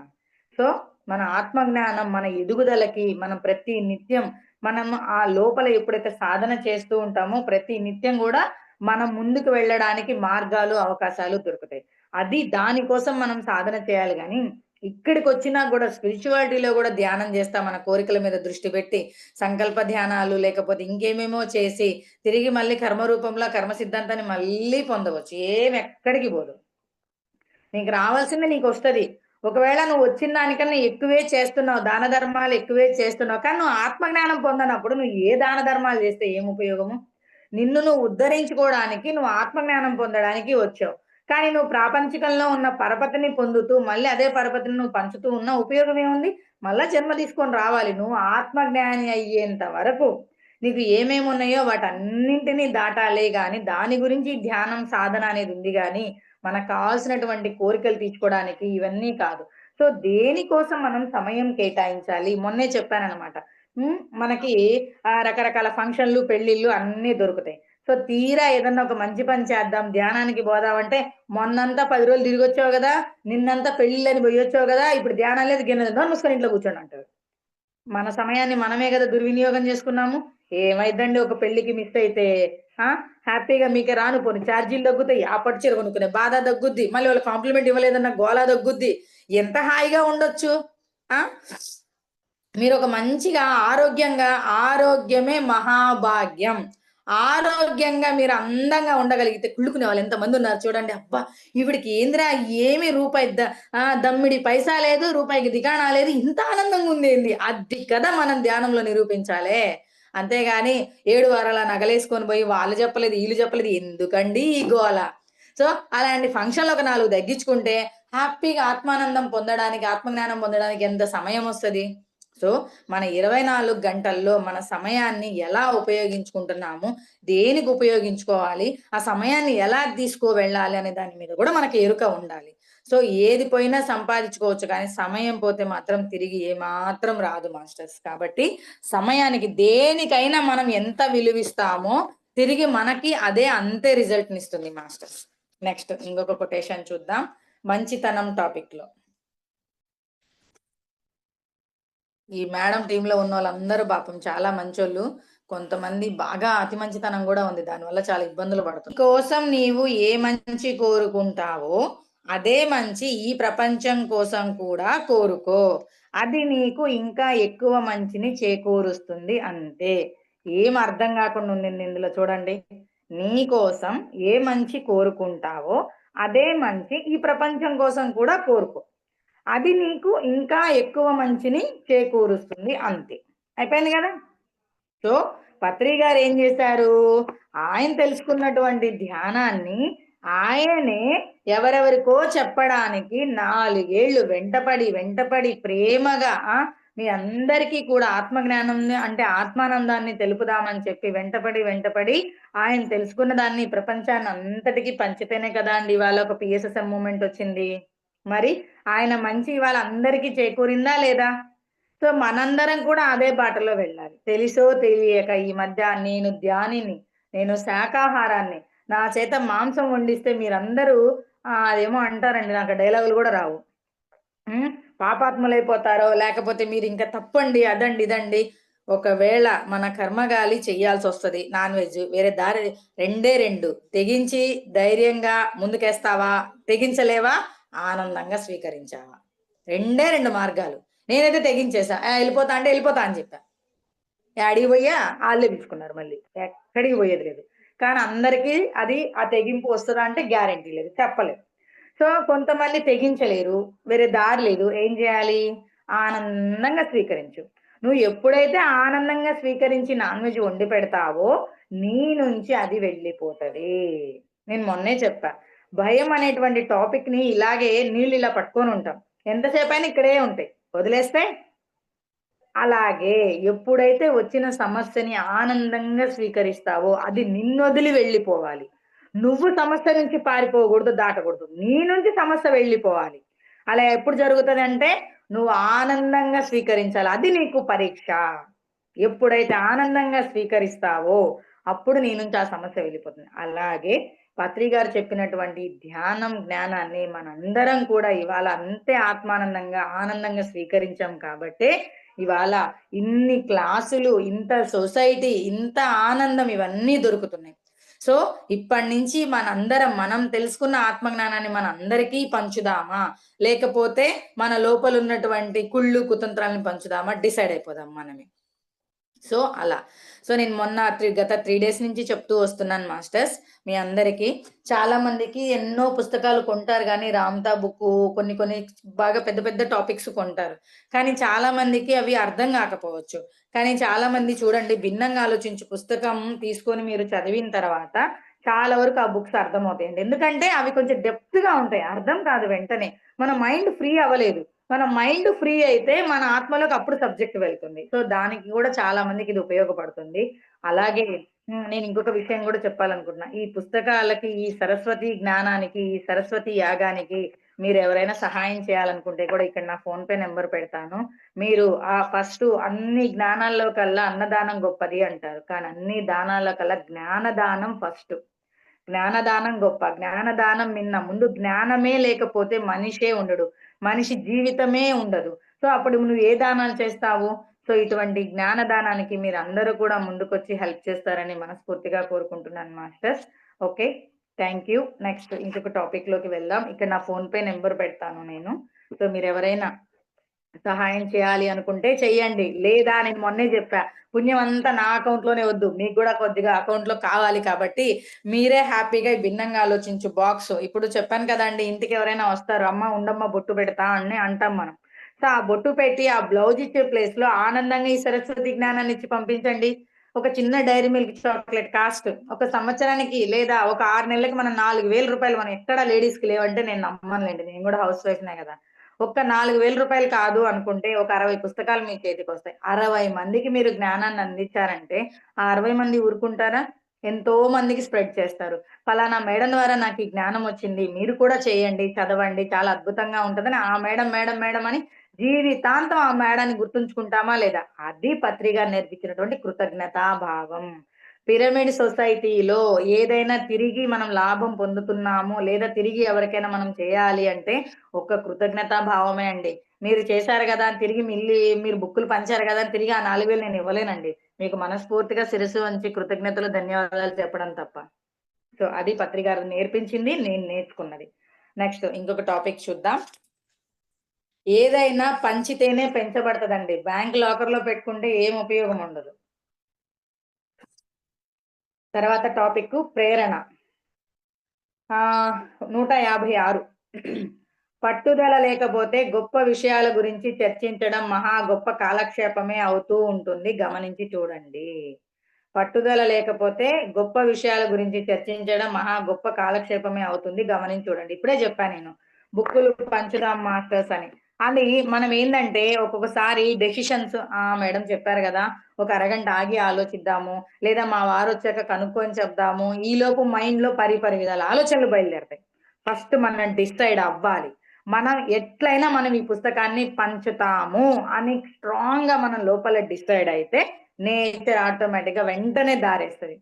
సో మన ఆత్మజ్ఞానం మన ఎదుగుదలకి మనం ప్రతి నిత్యం మనం ఆ లోపల ఎప్పుడైతే సాధన చేస్తూ ఉంటామో ప్రతి నిత్యం కూడా మనం ముందుకు వెళ్ళడానికి మార్గాలు, అవకాశాలు దొరుకుతాయి. అది దానికోసం మనం సాధన చేయాలి గానీ, ఇక్కడికొచ్చినా గూడా స్పిరిచువాలిటీలో గూడా ధ్యానం చేస్తా మన కోరికల మీద దృష్టి పెట్టి, సంకల్ప ధ్యానాలు లేకపోతే ఇంకేమేమో చేసి, తిరిగి మళ్ళీ కర్మ రూపంలో కర్మ సిద్ధాంతాన్ని మళ్ళీ పొందవచ్చు. ఎక్కడికి పోదు. నీకు రావాల్సింది నీకొస్తది. ఒకవేళ నువ్వు వచ్చిన దానికన్నా ఎక్కువే చేస్తున్నావు. దాన ధర్మాలు ఎక్కువే చేస్తున్నావు. కానీ నువ్వు ఆత్మజ్ఞానం పొందనప్పుడు నువ్వు ఏ దాన ధర్మాలు చేస్తే ఏం ఉపయోగము? నిన్ను నువ్వు ఉద్ధరించుకోవడానికి, నువ్వు ఆత్మజ్ఞానం పొందడానికి వచ్చావు. కానీ నువ్వు ప్రాపంచికంలో ఉన్న పరపతిని పొందుతూ, మళ్ళీ అదే పరపతిని నువ్వు పంచుతూ ఉన్న ఉపయోగం ఏముంది? మళ్ళా జన్మ తీసుకొని రావాలి. నువ్వు ఆత్మజ్ఞాని అయ్యేంత వరకు నీకు ఏమేమున్నాయో వాటన్నింటిని దాటాలే గాని, దాని గురించి ధ్యానం, సాధన అనేది ఉంది గాని, మనకు కావాల్సినటువంటి కోరికలు తీర్చుకోవడానికి ఇవన్నీ కాదు. సో దేనికోసం మనం సమయం కేటాయించాలి? మొన్నే చెప్పాననమాట. మనకి రకరకాల ఫంక్షన్‌లు, పెళ్ళిళ్ళు అన్నీ దొరుకుతాయి. సో తీరా ఏదన్నా ఒక మంచి పని చేద్దాం, ధ్యానానికి పోదామంటే, మొన్నంతా 10 రోజులు తిరిగొచ్చావు గదా! నిన్నంతా పెళ్ళిళ్ళని పోయొచ్చావు గదా! ఇప్పుడు ధ్యానం లేదు, గిన్నె లేదు. నోరు మూసుకొని ఇంట్లో కూర్చోండి అంటారు. మన సమయాన్ని మనమే గదా దుర్వినియోగం చేసుకున్నాము. ఏమైద్దండి ఒక పెళ్ళికి మిస్ అయితే, ఆ! హ్యాపీగా మీకే రాను పోనీ చార్జీలు తగ్గుతాయి. ఆ పట్టు చీర కొనుక్కునే బాధ తగ్గుద్ది. మళ్ళీ వాళ్ళు కాంప్లిమెంట్ ఇవ్వలేదన్న గోల తగ్గుద్ది. ఎంత హాయిగా ఉండొచ్చు. ఆ! మీరొక మంచిగా ఆరోగ్యమే మహాభాగ్యం. ఆరోగ్యంగా మీరు అందంగా ఉండగలిగితే కుళ్ళుకునే వాళ్ళు ఎంతమందున్నారు చూడండి. అబ్బా! ఈవిడికి ఏందిరా ఏమి రూపాయి దమ్మిడి పైసా లేదు, రూపాయికి దిగాణా లేదు. ఇంత ఆనందంగా ఉందేంది? అది కదా మనం ధ్యానంలో నిరూపించాలే. అంతేగాని 7 వారాల నగలేసుకొని పోయి వాళ్ళు చెప్పలేదు, ఈళ్ళు చెప్పలేదు ఎందుకండి ఈ గోల? సో, అలాంటి ఫంక్షన్‌లు ఒక 4 తగ్గించుకుంటే హ్యాపీగా ఆత్మానందం పొందడానికి, ఆత్మజ్ఞానం పొందడానికి ఎంత సమయమొస్తది? సో, మన 24 గంటల్లో మన సమయాన్ని ఎలా ఉపయోగించుకుంటున్నాము? దేనికి ఉపయోగించుకోవాలి? ఆ సమయాన్ని ఎలా తీసుకువెళ్ళాలి అనే దాని మీద గూడా మనకి ఎరుక ఉండాలి. సో, ఏది పోయినా సంపాదించుకోవచ్చు కానీ, సమయం పోతే మాత్రం తిరిగి ఏమాత్రం రాదు మాస్టర్స్. కాబట్టి సమయానికి దేనికైనా మనం ఎంత విలువిస్తామో, తిరిగి మనకి అదే అంతే రిజల్ట్‌నిస్తుంది మాస్టర్స్. నెక్స్ట్ ఇంకొక కొటేషన్ చూద్దాం. మంచితనం టాపిక్‌లో. ఈ మేడం టీమ్‌లో ఉన్నోళ్ళందరూ పాపం చాలా మంచోళ్ళు. కొంతమంది బాగా అతి మంచితనం గూడా ఉంది. దానివల్ల చాలా ఇబ్బందులు పడుతున్నారు. కోసం నీవు ఏ మంచి కోరుకుంటావో, అదే మంచి ఈ ప్రపంచం కోసం కూడా కోరుకో. అది నీకు ఇంకా ఎక్కువ మంచిని చేకూరుస్తుంది అంతే. ఏం అర్థం గాకుండా ఉండింది ఇందులో చూడండి. నీ కోసం ఏ మంచి కోరుకుంటావో, అదే మంచి ఈ ప్రపంచం కోసం కూడా కోరుకో. అది నీకు ఇంకా ఎక్కువ మంచిని చేకూరుస్తుంది అంతే. అయిపోయింది గదా! సో, పత్రి గారు ఏం జేశారు? ఆయన తెలుసుకున్నటువంటి ధ్యానాన్ని ఆయనే ఎవరెవరికో చెప్పడానికి 4 ఏళ్ళు వెంటపడి ప్రేమగా మీ అందరికీ కూడా ఆత్మజ్ఞానంని అంటే ఆత్మానందాన్ని తెలుపుదామని చెప్పి వెంటపడి ఆయన తెలుసుకున్న దాన్ని ప్రపంచాన్నంతటికి పంచితేనే కదా అండి ఇవాళ ఒక PSSM మూవ్‌మెంట్ వచ్చింది. మరి ఆయన మంచి ఇవాళ అందరికీ చేకూరిందా లేదా? సో, మనందరం కూడా అదే బాటలో వెళ్ళాలి. తెలిసో తెలియక ఈ మధ్య నేను ధ్యానిని, నేను శాకాహారాన్ని, నా చేత మాంసం వండిస్తే మీరందరూ అదేమో అంటారండి నాకు డైలాగులు గూడా రావు. హ్మ్. పాపాత్ములైపోతారో, లేకపోతే మీరింక తప్పండి, అదండి, ఇదండి. ఒకవేళ మన కర్మగాలి చెయ్యాల్సొస్తది నాన్ వెజ్. వేరే దారి రెండే 2 తెగించి ధైర్యంగా ముందుకేస్తావా? తెగించలేవా? ఆనందంగా స్వీకరించావా? రెండే 2 మార్గాలు. నేనైతే తెగించేసా. వెళ్ళిపోతా అంటే వెళ్ళిపోతా అని చెప్పా. యాడికి పోయా ఆళ్ళే పిలుచుకున్నారు మళ్ళీ. ఎక్కడికి పోయేది లేదు. కానీ అందరికీ అది ఆ తెగింపు వస్తదా అంటే గ్యారంటీ లేదు. చెప్పలేం. సో, కొంతమంది తెగించలేరు. వేరే దారి లేదు. ఏం జేయాలి? ఆనందంగా స్వీకరించు. నువ్వు ఎప్పుడైతే ఆనందంగా స్వీకరించి నాన్ వెజ్ వండి పెడతావో, నీ నుంచి అది వెళ్ళిపోతది. నేను మొన్నే చెప్పా. భయం అనేటువంటి టాపిక్‌ని ఇలాగే నీళ్ళు ఇలా పట్టుకొనుంటాం. ఎంతసేపైనా ఇక్కడే ఉంటాయి. వదిలేస్తే అలాగే ఎప్పుడైతే వచ్చిన సమస్యని ఆనందంగా స్వీకరిస్తావో, అది నిన్నొదిలి వెళ్ళిపోవాలి. నువ్వు సమస్య నుంచి పారిపోకూడదు, దాటకూడదు. నీ నుంచి సమస్య వెళ్ళిపోవాలి. అలా ఎప్పుడు జరుగుతదంటే, నువ్వు ఆనందంగా స్వీకరించాలి. అది నీకు పరీక్ష. ఎప్పుడైతే ఆనందంగా స్వీకరిస్తావో, అప్పుడు నీ నుంచి ఆ సమస్య వెళ్ళిపోతుంది. అలాగే పత్రి గారు చెప్పినటువంటి ధ్యానం, జ్ఞానాన్ని మనందరం కూడా ఇవాళ అంతే ఆత్మానందంగా, ఆనందంగా స్వీకరించాం కాబట్టే ఇవాళ ఇన్ని క్లాసులు, ఇంత సొసైటీ, ఇంత ఆనందం ఇవన్నీ దొరుకుతున్నాయి. సో, ఇప్పటినుంచి మనందరం మనం తెలుసుకున్న ఆత్మజ్ఞానాన్ని మనందరికీ పంచుదామా? లేకపోతే మన లోపలున్నటువంటి కుళ్ళు, కుతంత్రాలను పంచుదామా? డిసైడ్ అయిపోదాం మనమే. సో, అలా. సో, నేను మొన్న గత 3 డేస్ నుంచి చెప్తూ వస్తున్నాను మాస్టర్స్ మీ అందరికీ. చాలా మందికి ఎన్నో పుస్తకాలు కొంటారు గానీ, రామ్‌తా బుక్కు కొన్ని కొన్ని బాగా పెద్ద పెద్ద టాపిక్స్ కొంటారు. కానీ చాలా మందికి అవి అర్థం గాకపోవచ్చు. కానీ చాలా మంది చూడండి భిన్నంగా ఆలోచించు పుస్తకం తీసుకొని మీరు చదివిన తర్వాత చాలా వరకు ఆ బుక్స్ అర్థమవుతాయండి. ఎందుకంటే అవి కొంచెం డెప్త్‌గా ఉంటాయి. అర్థం కాదు వెంటనే. మన మైండ్ ఫ్రీ అవ్వలేదు. మన మైండ్ ఫ్రీ అయితే మన ఆత్మలోకి అప్పుడు సబ్జెక్ట్ వెళ్తుంది. సో, దానికి గూడా చాలా మందికి ఇది ఉపయోగపడుతుంది. అలాగే నేను ఇంకొక విషయం గూడా చెప్పాలనుకుంటున్నా. ఈ పుస్తకాలకి, ఈ సరస్వతి జ్ఞానానికి, ఈ సరస్వతి యాగానికి మీరెవరైనా సహాయం చేయాలనుకుంటే కూడా ఇక్కడ నా ఫోన్‌పే నంబర్ పెడతాను. మీరు ఫస్టు అన్ని జ్ఞానాల్లో కల్లా అన్నదానం గొప్పది అంటారు. కానీ అన్ని దానాల కల్లా జ్ఞానదానం ఫస్టు. జ్ఞానదానం గొప్ప. జ్ఞానదానం మిన్న. ముందు జ్ఞానమే లేకపోతే మనిషే ఉండడు. మనిషి జీవితమే ఉండదు. సో, అప్పుడు నువ్వు ఏ దానాలు చేస్తావు? సో, ఇటువంటి జ్ఞానదానానికి మీరందరూ కూడా ముందుకొచ్చి హెల్ప్ చేస్తారని మనస్ఫూర్తిగా కోరుకుంటున్నాను masters. Okay. Thank you. Next ఇంకొక టాపిక్‌లోకి వెళ్దాం. ఇక్కడ నా ఫోన్‌పే నంబర్ పెడతాను నేను. సో, మీరెవరైనా సహాయం చేయాలి అనుకుంటే చెయ్యండి. లేదా నేను మొన్నే జెప్పా. పుణ్యం అంతా నా అకౌంట్‌లోనే వద్దు. మీకు గూడా కొద్దిగా అకౌంట్‌లో కావాలి కాబట్టి, మీరే హ్యాపీగా భిన్నంగా ఆలోచించు బాక్సు. ఇప్పుడు చెప్పాను కదండీ! ఇంటికి ఎవరైనా వస్తారు. "అమ్మ ఉండమ్మా బొట్టు పెడతా" అని అంటాం మనం. సో, ఆ బొట్టు పెట్టి ఆ బ్లౌజ్ ఇచ్చే ప్లేస్‌లో ఆనందంగా ఈ సరస్వతి జ్ఞానాన్ని ఇచ్చి పంపించండి. ఒక చిన్న డైరీ మిల్క్ చాక్లేట్ కాస్ట్ ఒక సంవత్సరానికి లేదా ఒక 6 నెలలకి మనం రూ. 4000 మనం ఎక్కడ లేడీస్‌కి లేవంటే నేను నమ్మనులెండి. నేను గూడా హౌస్ వైఫ్‌నే గదా! ఒక్క రూ. 4000 కాదు అనుకుంటే ఒక 60 పుస్తకాలు మీ చేతికొస్తాయి. 60 మందికి మీరు జ్ఞానాన్ని అందించారంటే, ఆ 60 మంది ఊరుకుంటారా? ఎంతో మందికి స్ప్రెడ్ చేస్తారు. ఫలానా మేడం ద్వారా నాకు ఈ జ్ఞానం వచ్చింది. మీరు కూడా చేయండి, చదవండి. చాలా అద్భుతంగా ఉంటదని ఆ మేడం, మేడం, మేడం అని జీవితాంతం ఆ మేడాన్ని గుర్తుంచుకుంటామా లేదా? అది పత్రి గారు నేర్పించినటువంటి కృతజ్ఞతా భావం. పిరమిడ్ సొసైటీలో ఏదైనా తిరిగి మనం లాభం పొందుతున్నాము, లేదా తిరిగి ఎవరికైనా మనం చేయాలి అంటే ఒక్క కృతజ్ఞతా భావమే అండి. మీరు చేశారు గదా! అని తిరిగి మీరు బుక్కులు పంచారు గదా! అని తిరిగి ఆ 4000 నేను ఇవ్వలేనండి. మీకు మనస్ఫూర్తిగా శిరస్సు వంచి కృతజ్ఞతలు, ధన్యవాదాలు చెప్పడం తప్ప. సో, అది పత్రి గారు నేర్పించింది. నేను నేర్చుకున్నది. నెక్స్ట్ ఇంకొక టాపిక్ చూద్దాం. ఏదైనా పంచితేనే పెంచబడతదండి. బ్యాంక్ లాకర్‌లో పెట్టుకుంటే ఏం ఉపయోగం ఉండదు. తర్వాత టాపిక్కు ప్రేరణ. 156 పట్టుదల లేకపోతే గొప్ప విషయాల గురించి చర్చించడం మహా గొప్ప కాలక్షేపమే అవుతూ ఉంటుంది. గమనించి చూడండి. పట్టుదల లేకపోతే గొప్ప విషయాల గురించి చర్చించడం మహా గొప్ప కాలక్షేపమే అవుతుంది. గమనించి చూడండి. ఇప్పుడే చెప్పా నేను. బుక్కులు పంచుదాం మాస్టర్స్ అని. అది మనం ఏందంటే ఒక్కొక్కసారి డెసిషన్స్ మేడం చెప్పారు గదా! ఒక అరగంట ఆగి ఆలోచిద్దాము. లేదా మా వారొచ్చాక కనుక్కొని చెప్దాము. ఈలోపు మైండ్‌లో పరిపరి విధాల ఆలోచనలు బయలుదేరతాయి. ఫస్ట్ మనం డిసైడ్ అవ్వాలి. మనం ఈ పుస్తకాన్ని పంచుతాము అని స్ట్రాంగ్‌గా మనం లోపల డిసైడ్ అయితే నేచర్ ఆటోమేటిక్‌గా వెంటనే దారేస్తది.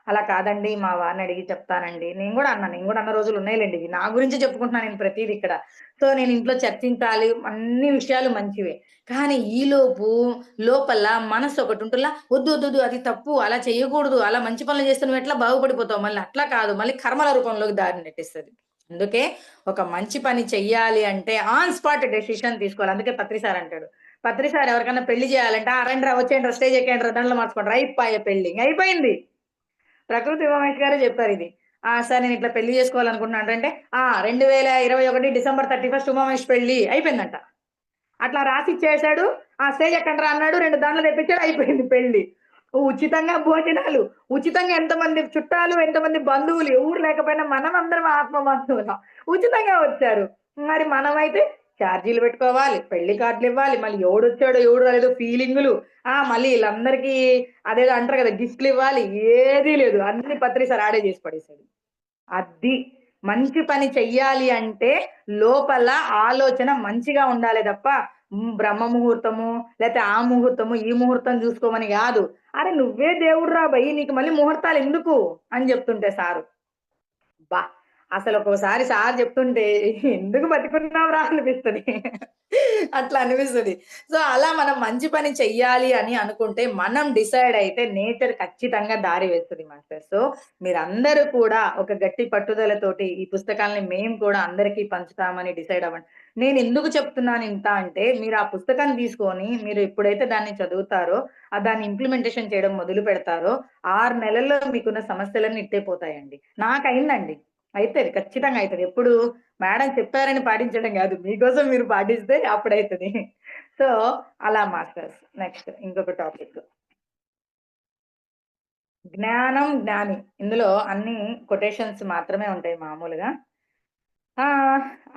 అలా కాదండి మా వారిని అడిగి చెప్తానండి. నేను గూడా అన్న రోజులున్నాయిలెండి. ఇవి నా గురించే చెప్పుకుంటున్నాను నేను ప్రతీది ఇక్కడ. సో, నేను ఇంట్లో చర్చించాలి అన్ని విషయాలు మంచివే. కానీ ఈలోపు లోపల మనసొకటుంటలా వద్దు, వద్దు, వద్దు అది తప్పు. అలా చేయకూడదు. అలా మంచి పనులు చేస్తే నువ్వెట్లా బాగుపడిపోతావు మళ్ళీ అట్లా కాదు. మళ్ళీ కర్మల రూపంలోకి దారి నెట్టేస్తది. అందుకే ఒక మంచి పని చెయ్యాలి అంటే ఆన్ స్పాట్ డెసిషన్ తీసుకోవాలి. అందుకే పత్రి సార్ అంటాడు. పత్రి సార్ ఎవరికన్నా పెళ్లి చేయాలంటే రండి రా వచ్చేయండి స్టేజ్ ఎక్కండి రా దండలు మార్చుకోండి అయిపోయే పెళ్లి అయిపోయింది. ప్రకృతి ఉమామేష్ గారే చెప్పారు ఇది. సార్ నేను ఇట్లా పెళ్లి చేసుకోవాలనుకుంటున్నాను అంటే 2021 డిసెంబర్ 31 ఉమామేష్ పెళ్లి అయిపోయిందంట. అట్లా రాసి ఇచ్చేసాడు. స్టేజ్ ఎక్కండి రా అన్నాడు. 2 దండలు తెప్పించాడు అయిపోయింది పెళ్లి. ఉచితంగా భోజనాలు, ఉచితంగా ఎంతమంది చుట్టాలు, ఎంతమంది బంధువులు, ఎవరు లేకపోయినా మనం అందరం ఆత్మ బంధువులం. ఉచితంగా వచ్చారు. మరి మనమైతే ఛార్జీలు పెట్టుకోవాలి, పెళ్లి కార్డులు ఇవ్వాలి, మళ్ళీ ఎవడొచ్చాడో ఎవడు రాలేదో ఫీలింగులు. మళ్ళీ వీళ్ళందరికీ అదేదో అంటారు కదా గిఫ్ట్లు ఇవ్వాలి. ఏదీ లేదు. అన్ని పత్రి సార్ ఆడే చేసి పడేసాడు. అది మంచి పని చెయ్యాలి అంటే లోపల ఆలోచన మంచిగా ఉండాలి తప్ప బ్రహ్మ ముహూర్తము లేకపోతే ఆ ముహూర్తము ఈ ముహూర్తం చూసుకోమని కాదు. అరే నువ్వే దేవుడు రా భయ్ నీకు మళ్ళీ ముహూర్తాలు ఎందుకు అని చెప్తుంటే సారు. బా అసలు ఒక్కోసారి సార్ చెప్తుంటే ఎందుకు బతికున్నావురా అనిపిస్తది. అట్లా అనిపిస్తది. సో, అలా మనం మంచి పని చెయ్యాలి అని అనుకుంటే మనం డిసైడ్ అయితే నేచర్ ఖచ్చితంగా దారి వేస్తది మాస్టర్. సో, మీరందరూ కూడా ఒక గట్టి పట్టుదలతోటి ఈ పుస్తకాల్ని మేము కూడా అందరికీ పంచుతామని డిసైడ్ అవ్వండి. నేనెందుకు చెప్తున్నాను ఇంత అంటే మీరు ఆ పుస్తకాన్ని తీసుకొని మీరు ఎప్పుడైతే దాన్ని చదువుతారో, దాన్ని ఇంప్లిమెంటేషన్ చేయడం మొదలు పెడతారో 6 నెలల్లో మీకున్న సమస్యలన్నీ ఇట్టే పోతాయండి. నాకయిందండి. అయితది. ఖచ్చితంగా అయితది. ఎప్పుడు మేడం చెప్పారని పాటించడం గాదు. మీకోసం మీరు పాటిస్తే అప్పుడైతది. సో, అలా మాస్టర్స్. నెక్స్ట్ ఇంకొక టాపిక్. జ్ఞానం, జ్ఞాని. ఇందులో అన్ని కొటేషన్స్ మాత్రమే ఉంటాయి మామూలుగా. ఆ!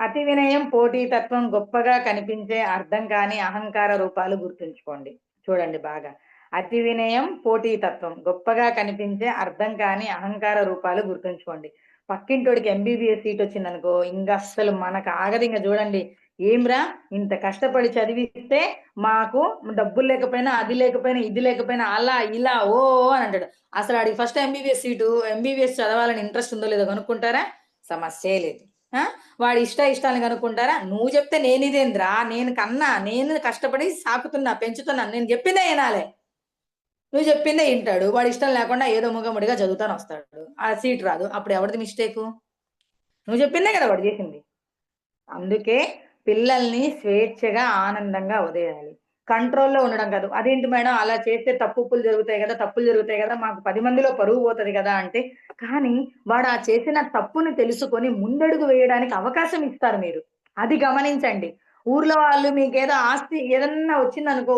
అతి వినయం, పోటీతత్వం, గొప్పగా కనిపించే అర్థం కాని అహంకార రూపాలు గుర్తుంచుకోండి. చూడండి బాగా. అతి వినయం, పోటీతత్వం, గొప్పగా కనిపించే అర్థం కాని అహంకార రూపాలు గుర్తుంచుకోండి. పక్కింటోడికి ఎంబీబీఎస్ సీట్ వచ్చిందనుకో, ఇంగస్సలు మనకు ఆగదింక చూడండి. "ఏమిరా ఇంత కష్టపడి చదివిస్తే మాకు డబ్బులు లేకపోయినా, అది లేకపోయినా, ఇది లేకపోయినా అలా, ఇలా ఓ" అని అంటాడు. అసలు ఆడికి ఫస్ట్ ఎంబీబీఎస్ సీటు, ఎంబీబీఎస్ చదవాలని ఇంట్రెస్ట్ ఉందో లేదో కనుక్కుంటారా? సమస్యే లేదు. ఆ! వాడి ఇష్టాలను కనుక్కుంటారా? "నువ్వు చెప్తే నేనిదేందిరా? నేను కన్నా, నేను కష్టపడి సాకుతున్నా, పెంచుతున్నాను. నేను చెప్పిందే ఇనాలే." నువ్వు చెప్పిందే ఇంటాడు. వాడి ఇష్టం లేకుండా ఏదో మూగముడిగా చదువుతానొస్తాడు. ఆ సీట్ రాదు. అప్పుడు ఎవరిది మిస్టేకు? నువ్వు చెప్పిందే కదా వాడు చేసింది. అందుకే పిల్లల్ని స్వేచ్ఛగా, ఆనందంగా వదిలేయాలి. కంట్రోల్‌లో ఉండడం కాదు. అదేంటి మేడం అలా చేస్తే తప్పులు జరుగుతాయి గదా! తప్పులు జరుగుతాయి గదా! మాకు 10 మందిలో పరువు పోతది గదా! అంటే, కానీ వాడు ఆ చేసిన తప్పుని తెలుసుకొని ముందడుగు వేయడానికి అవకాశం ఇస్తారు మీరు. అది గమనించండి. ఊర్లో వాళ్ళు మీకేదో ఆస్తి ఏదన్నా వచ్చిందనుకో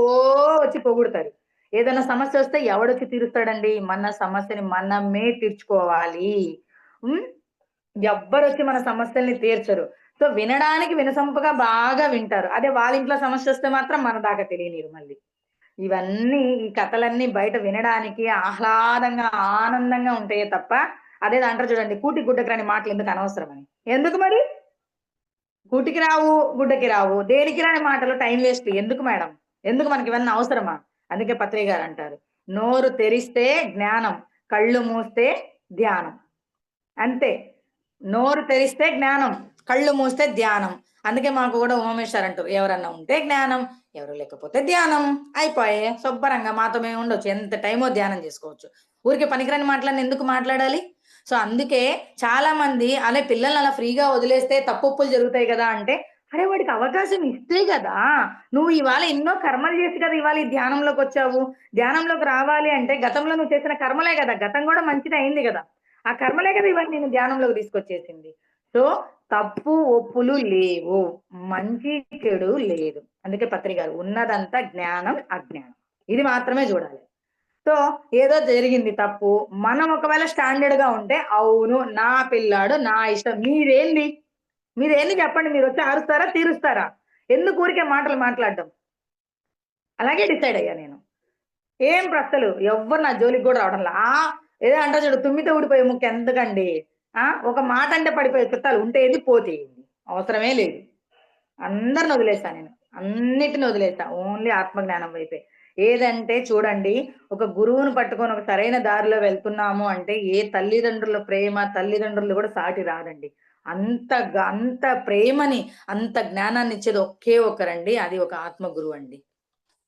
వచ్చి పొగుడుతారు. ఏదైనా సమస్యొస్తే ఎవడొచ్చి తీరుస్తాడండి? మన సమస్యని మనమే తీర్చుకోవాలి. హ్మ్. ఎవ్వరొచ్చి మన సమస్యల్ని తీర్చరు. సో, వినడానికి వినసొంపుగా బాగా వింటారు. అదే వాళ్ళ ఇంట్లో సమస్యొస్తే మాత్రం మన దాకా తెలియనీయరు మళ్ళీ. ఇవన్నీ ఈ కథలన్నీ బయట వినడానికి ఆహ్లాదంగా, ఆనందంగా ఉంటాయే తప్ప, అదేదో అంటారు చూడండి కూటికి గుడ్డకి రాని మాటలెందుకు అనవసరమని. ఎందుకు మరి? కూటికి రావు, గుడ్డకి రావు. దేనికి రాని మాటలు టైం వేస్ట్. ఎందుకు మేడం? ఎందుకు మనకివన్నీ అవసరమా? అందుకే పత్రి గారంటారు. నోరు తెరిస్తే జ్ఞానం, కళ్ళు మూస్తే ధ్యానం. అంతే. నోరు తెరిస్తే జ్ఞానం, కళ్ళు మూస్తే ధ్యానం. అందుకే మాకు గూడా ఉమామేశ్వర్ అంటారు. ఎవరన్నా ఉంటే జ్ఞానం, ఎవరు లేకపోతే ధ్యానం. అయిపాయే. శుబ్బరంగా మాతో మేము ఉండొచ్చు. ఎంత టైమో ధ్యానం జేసుకోవచ్చు. ఊరికే పనికిరాని మాటలన్నీ ఎందుకు మాట్లాడాలి? సో, అందుకే చాలా మంది అలా పిల్లల్ని అలా ఫ్రీగా వదిలేస్తే తప్పొప్పులు జరుగుతాయి గదా! అంటే, అరే వాడికి అవకాశం ఇస్తే గదా! నువ్వు ఇవాళ ఎన్నో కర్మలు జేసి కదా! ఇవాళ ఈ ధ్యానంలోకొచ్చావు. ధ్యానంలోకి రావాలి అంటే గతంలో నువ్వు చేసిన కర్మలే గదా! గతం గూడా మంచిదే అయింది గదా! ఆ కర్మలే కదా ఇవాళ నిన్ను ధ్యానంలోకి తీసుకొచ్చేసింది. సో, తప్పు, ఒప్పులు లేవు. మంచి, చెడు లేదు. అందుకే పత్రి గారు ఉన్నదంతా జ్ఞానం, అజ్ఞానం. ఇది మాత్రమే జూడాలి. సో, ఏదో జరిగింది తప్పు. మనం ఒకవేళ స్టాండర్డ్‌గా ఉంటే, అవును నా పిల్లాడు, నా ఇష్టం. మీరేంది? మీరేంది చెప్పండి? మీరొచ్చి అరుస్తారా? తీరుస్తారా? ఎందుకు ఊరికే మాటలు మాట్లాడడం? అలాగే డిసైడ్ అయ్యా నేను. ఏం ప్రశ్నలు ఎవ్వరు నా జోలికి గూడా రావడంలా. ఏదో అంటారు చూడు తుమ్మితే ఊడిపోయే ముక్కు ఎందుకండి? ఒక మాట అంటే పడిపోయే చుట్టాలు ఉంటే ఏంది? పోతే ఏంది? అవసరమే లేదు. అందరిని వదిలేసా నేను. అన్నిటిని వదిలేసా. ఓన్లీ ఆత్మజ్ఞానం వైపే. ఏదంటే చూడండి, ఒక గురువుని పట్టుకొని ఒక సరైన దారిలో వెళ్తున్నాము అంటే, ఏ తల్లిదండ్రుల ప్రేమ, తల్లిదండ్రులు గూడా సాటి రాదండి. అంత ప్రేమని, అంత జ్ఞానాన్నిచ్చేది ఒకే ఒకరండి. అది ఒక ఆత్మ గురువండి.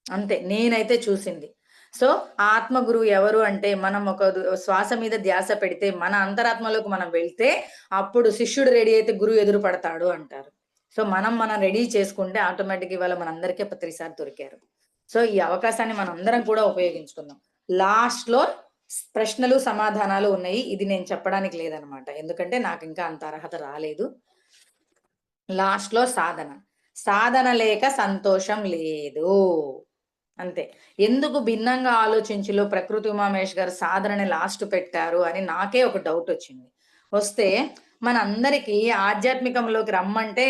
అంతే. నేనైతే చూసింది. సో, ఆ ఆత్మ గురువు ఎవరు అంటే, మనం ఒక శ్వాస మీద ధ్యాస పెడితే, మన అంతరాత్మలోకి మనం వెళ్తే, అప్పుడు శిష్యుడు రెడీ అయితే గురువు ఎదురు పడతాడు అంటారు. సో మనం రెడీ చేసుకుంటే ఆటోమేటిక్ ఇవాళ మనందరికీ ప్రతిసారి దొరికారు. సో ఈ అవకాశాన్ని మనందరం కూడా ఉపయోగించుకుందాం. లాస్ట్ లో ప్రశ్నలు సమాధానాలు ఉన్నాయి. ఇది నేను చెప్పడానికి లేదనమాట, ఎందుకంటే నాకు ఇంకా అంత అర్హత రాలేదు. లాస్ట్ లో సాధన లేక సంతోషం లేదు, అంతే. ఎందుకు భిన్నంగా ఆలోచించులో ప్రకృతి ఉమామేష్ గారు సాధనని లాస్ట్ పెట్టారు అని నాకే ఒక డౌట్ వచ్చింది. వస్తే మనందరికీ ఆధ్యాత్మికంలోకి రమ్మంటే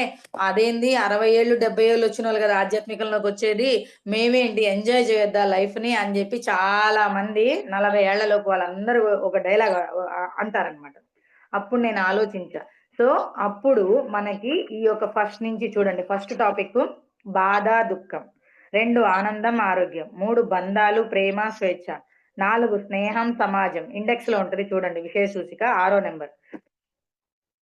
అదేంది 60 ఏళ్ళు 70 ఏళ్ళు వచ్చిన వాళ్ళు కదా ఆధ్యాత్మికంలోకి వచ్చేది, మేమేంటి ఎంజాయ్ చేయొద్దా లైఫ్ ని అని చెప్పి చాలా మంది 40 ఏళ్లలోపు వాళ్ళందరూ ఒక డైలాగ్ అంటారనమాట. అప్పుడు నేను ఆలోచించా. సో అప్పుడు మనకి ఈ యొక్క ఫస్ట్ నుంచి చూడండి, ఫస్ట్ టాపిక్ బాధ దుఃఖం, 2 ఆనందం ఆరోగ్యం, 3 బంధాలు ప్రేమ స్వేచ్ఛ, 4 స్నేహం సమాజం, ఇండెక్స్ లో ఉంటది చూడండి విషయ సూచిక 6వ నెంబర్,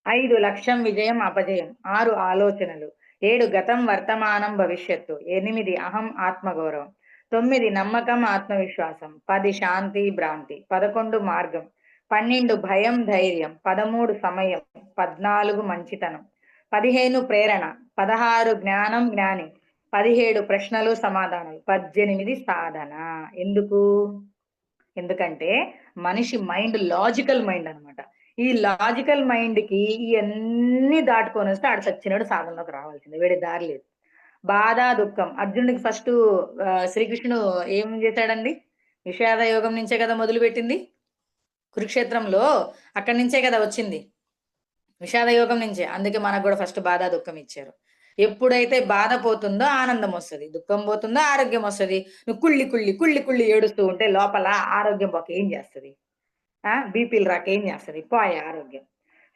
5 లక్ష్యం విజయం అపజయం, 6 ఆలోచనలు, 7 గతం వర్తమానం భవిష్యత్తు, 8 అహం ఆత్మగౌరవం, 9 నమ్మకం ఆత్మవిశ్వాసం, 10 శాంతి భ్రాంతి, 11 మార్గం, 12 భయం ధైర్యం, 13 సమయం, 14 మంచితనం, 15 ప్రేరణ, 16 జ్ఞానం జ్ఞాని, 17 ప్రశ్నలు సమాధానాలు, 18 సాధన. ఎందుకంటే మనిషి మైండ్ లాజికల్ మైండ్ అనమాట. ఈ లాజికల్ మైండ్ కి ఇవన్నీ దాటుకొని వస్తే ఆడు సచ్చినోడు సాధనలోకి రావాల్సిందే, వేరే దారి లేదు. బాధ దుఃఖం, అర్జునుడికి ఫస్ట్ శ్రీకృష్ణుడు ఏం చేశాడండి? విషాద యోగం నుంచే కదా మొదలు పెట్టింది, కురుక్షేత్రంలో అక్కడి నుంచే కదా వచ్చింది, విషాద యోగం నుంచే. అందుకే మనకు కూడా ఫస్ట్ బాధ దుఃఖం ఇచ్చారు. ఎప్పుడైతే బాధ పోతుందో ఆనందం వస్తుంది, దుఃఖం పోతుందో ఆరోగ్యం వస్తుంది. నువ్వు కుళ్ళి కుళ్ళి కుళ్ళి కుళ్ళి ఏడుస్తూ ఉంటే లోపల ఆరోగ్యం పోక ఏం చేస్తుంది? బీపీలు రాక ఏం చేస్తుంది? పోయే ఆరోగ్యం.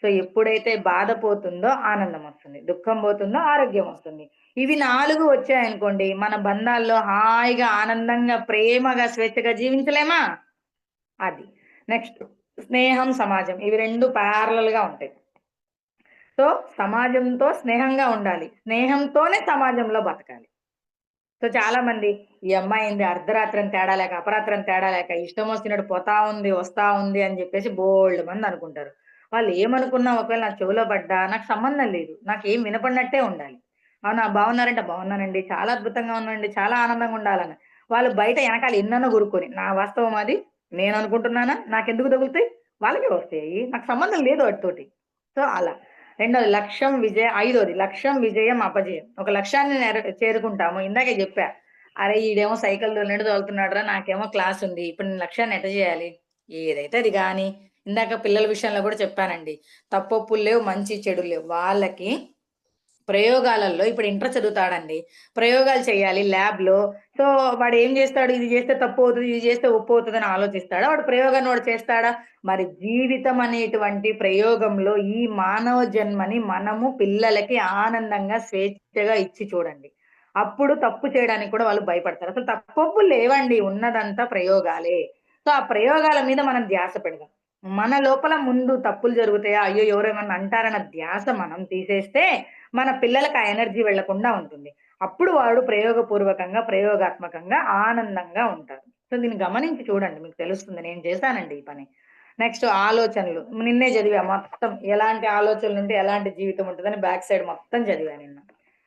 సో ఎప్పుడైతే బాధ పోతుందో ఆనందం వస్తుంది, దుఃఖం పోతుందో ఆరోగ్యం వస్తుంది. ఇవి 4 వచ్చాయనుకోండి, మన బంధాల్లో హాయిగా ఆనందంగా ప్రేమగా స్వేచ్ఛగా జీవించలేమా? అది. నెక్స్ట్ స్నేహం సమాజం, ఇవి 2 ప్యారలల్ గా ఉంటాయి. సో సమాజంతో స్నేహంగా ఉండాలి, స్నేహంతోనే సమాజంలో బతకాలి. సో చాలా మంది ఈ అమ్మాయి ఏంది అర్ధరాత్రం తేడా లేక అపరాత్రం తేడా లేక ఇష్టం వచ్చినట్టు పోతా ఉంది వస్తా ఉంది అని చెప్పేసి బోల్డ్ మంది అనుకుంటారు. వాళ్ళు ఏమనుకున్నా ఒకవేళ నా చెవిలో పడ్డా నాకు సంబంధం లేదు, నాకు ఏం వినపడినట్టే ఉండాలి. అవునా, బాగున్నారంటే బాగున్నానండి, చాలా అద్భుతంగా ఉన్నానండి, చాలా ఆనందంగా ఉండాలని. వాళ్ళు బయట వెనకాల ఎన్నన్నా గురుకొని నా వాస్తవం అది నేను అనుకుంటున్నానా, నాకెందుకు తగులుతాయి, వాళ్ళకే వస్తాయి, నాకు సంబంధం లేదు వాటితోటి. సో అలా. రెండోది లక్ష్యం విజయ, 5వది లక్ష్యం విజయం అపజయం. ఒక లక్ష్యాన్ని చేరుకుంటాము. ఇందాకే చెప్పా, అరే ఈడేమో సైకిల్ తోలుతున్నాడు రా, నాకేమో క్లాస్ ఉంది, ఇప్పుడు నేను లక్ష్యాన్ని ఎట్ట చేయాలి? ఏదైతే అది కానీ. ఇందాక పిల్లల విషయంలో కూడా చెప్పానండి, తప్పొప్పులు లేవు మంచి చెడు లేవు. వాళ్ళకి ప్రయోగాలలో ఇప్పుడు ఇంటర్ చదువుతాడండి, ప్రయోగాలు చేయాలి ల్యాబ్ లో. సో వాడు ఏం చేస్తాడు? ఇది చేస్తే తప్పు అవుతుంది, ఇది చేస్తే ఒప్పు అవుతుంది అని ఆలోచిస్తాడా? వాడు ప్రయోగాన్ని వాడు చేస్తాడా? మరి జీవితం అనేటువంటి ప్రయోగంలో ఈ మానవ జన్మని మనము పిల్లలకి ఆనందంగా స్వేచ్ఛగా ఇచ్చి చూడండి, అప్పుడు తప్పు చేయడానికి కూడా వాళ్ళు భయపడతారు. అసలు తప్పొప్పులు లేవండి, ఉన్నదంతా ప్రయోగాలే. సో ఆ ప్రయోగాల మీద మనం ధ్యాస పెడదాం. మన లోపల ముందు తప్పులు జరుగుతాయా, అయ్యో ఎవరేమన్నా అంటారన్న ధ్యాస మనం తీసేస్తే మన పిల్లలకు ఆ ఎనర్జీ వెళ్లకుండా ఉంటుంది. అప్పుడు వాడు ప్రయోగపూర్వకంగా ప్రయోగాత్మకంగా ఆనందంగా ఉంటారు. సో దీన్ని గమనించి చూడండి, మీకు తెలుస్తుంది. నేను చేశానండి ఈ పని. నెక్స్ట్ ఆలోచనలు, నిన్నే చదివా మొత్తం, ఎలాంటి ఆలోచనలు ఉంటే ఎలాంటి జీవితం ఉంటుందని బ్యాక్ సైడ్ మొత్తం చదివా నిన్న.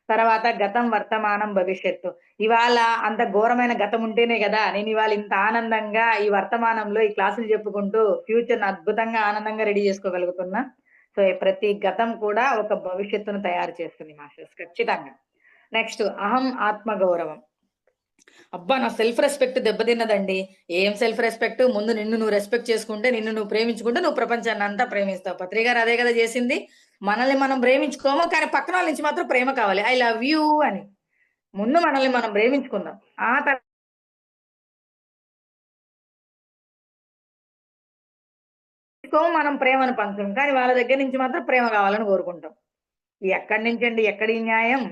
తర్వాత గతం వర్తమానం భవిష్యత్తు, ఇవాళ అంత ఘోరమైన గతం ఉంటేనే కదా నేను ఇవాళ ఇంత ఆనందంగా ఈ వర్తమానంలో ఈ క్లాసులు చెప్పుకుంటూ ఫ్యూచర్ అద్భుతంగా ఆనందంగా రెడీ చేసుకోగలుగుతున్నా. సో ప్రతి గతం కూడా ఒక భవిష్యత్తును తయారు చేస్తుంది మాస్టర్స్, ఖచ్చితంగా. నెక్స్ట్ అహం ఆత్మగౌరవం. అబ్బా నా సెల్ఫ్ రెస్పెక్ట్ దెబ్బతిన్నదండి. ఏం సెల్ఫ్ రెస్పెక్ట్? ముందు నిన్ను నువ్వు రెస్పెక్ట్ చేసుకుంటే, నిన్ను నువ్వు ప్రేమించుకుంటే నువ్వు ప్రపంచాన్ని అంతా ప్రేమిస్తావు. పత్రి గారు అదే కదా చేసింది. మనల్ని మనం ప్రేమించుకోము, కానీ పక్కన వాళ్ళ నుంచి మాత్రం ప్రేమ కావాలి, ఐ లవ్ యూ అని. ముందు మనల్ని మనం ప్రేమించుకుందాం, ఆ తర్వాత మనం ప్రేమను పంచుతాం, కానీ వాళ్ళ దగ్గర నుంచి మాత్రం ప్రేమ కావాలని కోరుకుంటాం. ఎక్కడి నుంచి అండి, ఎక్కడి న్యాయం?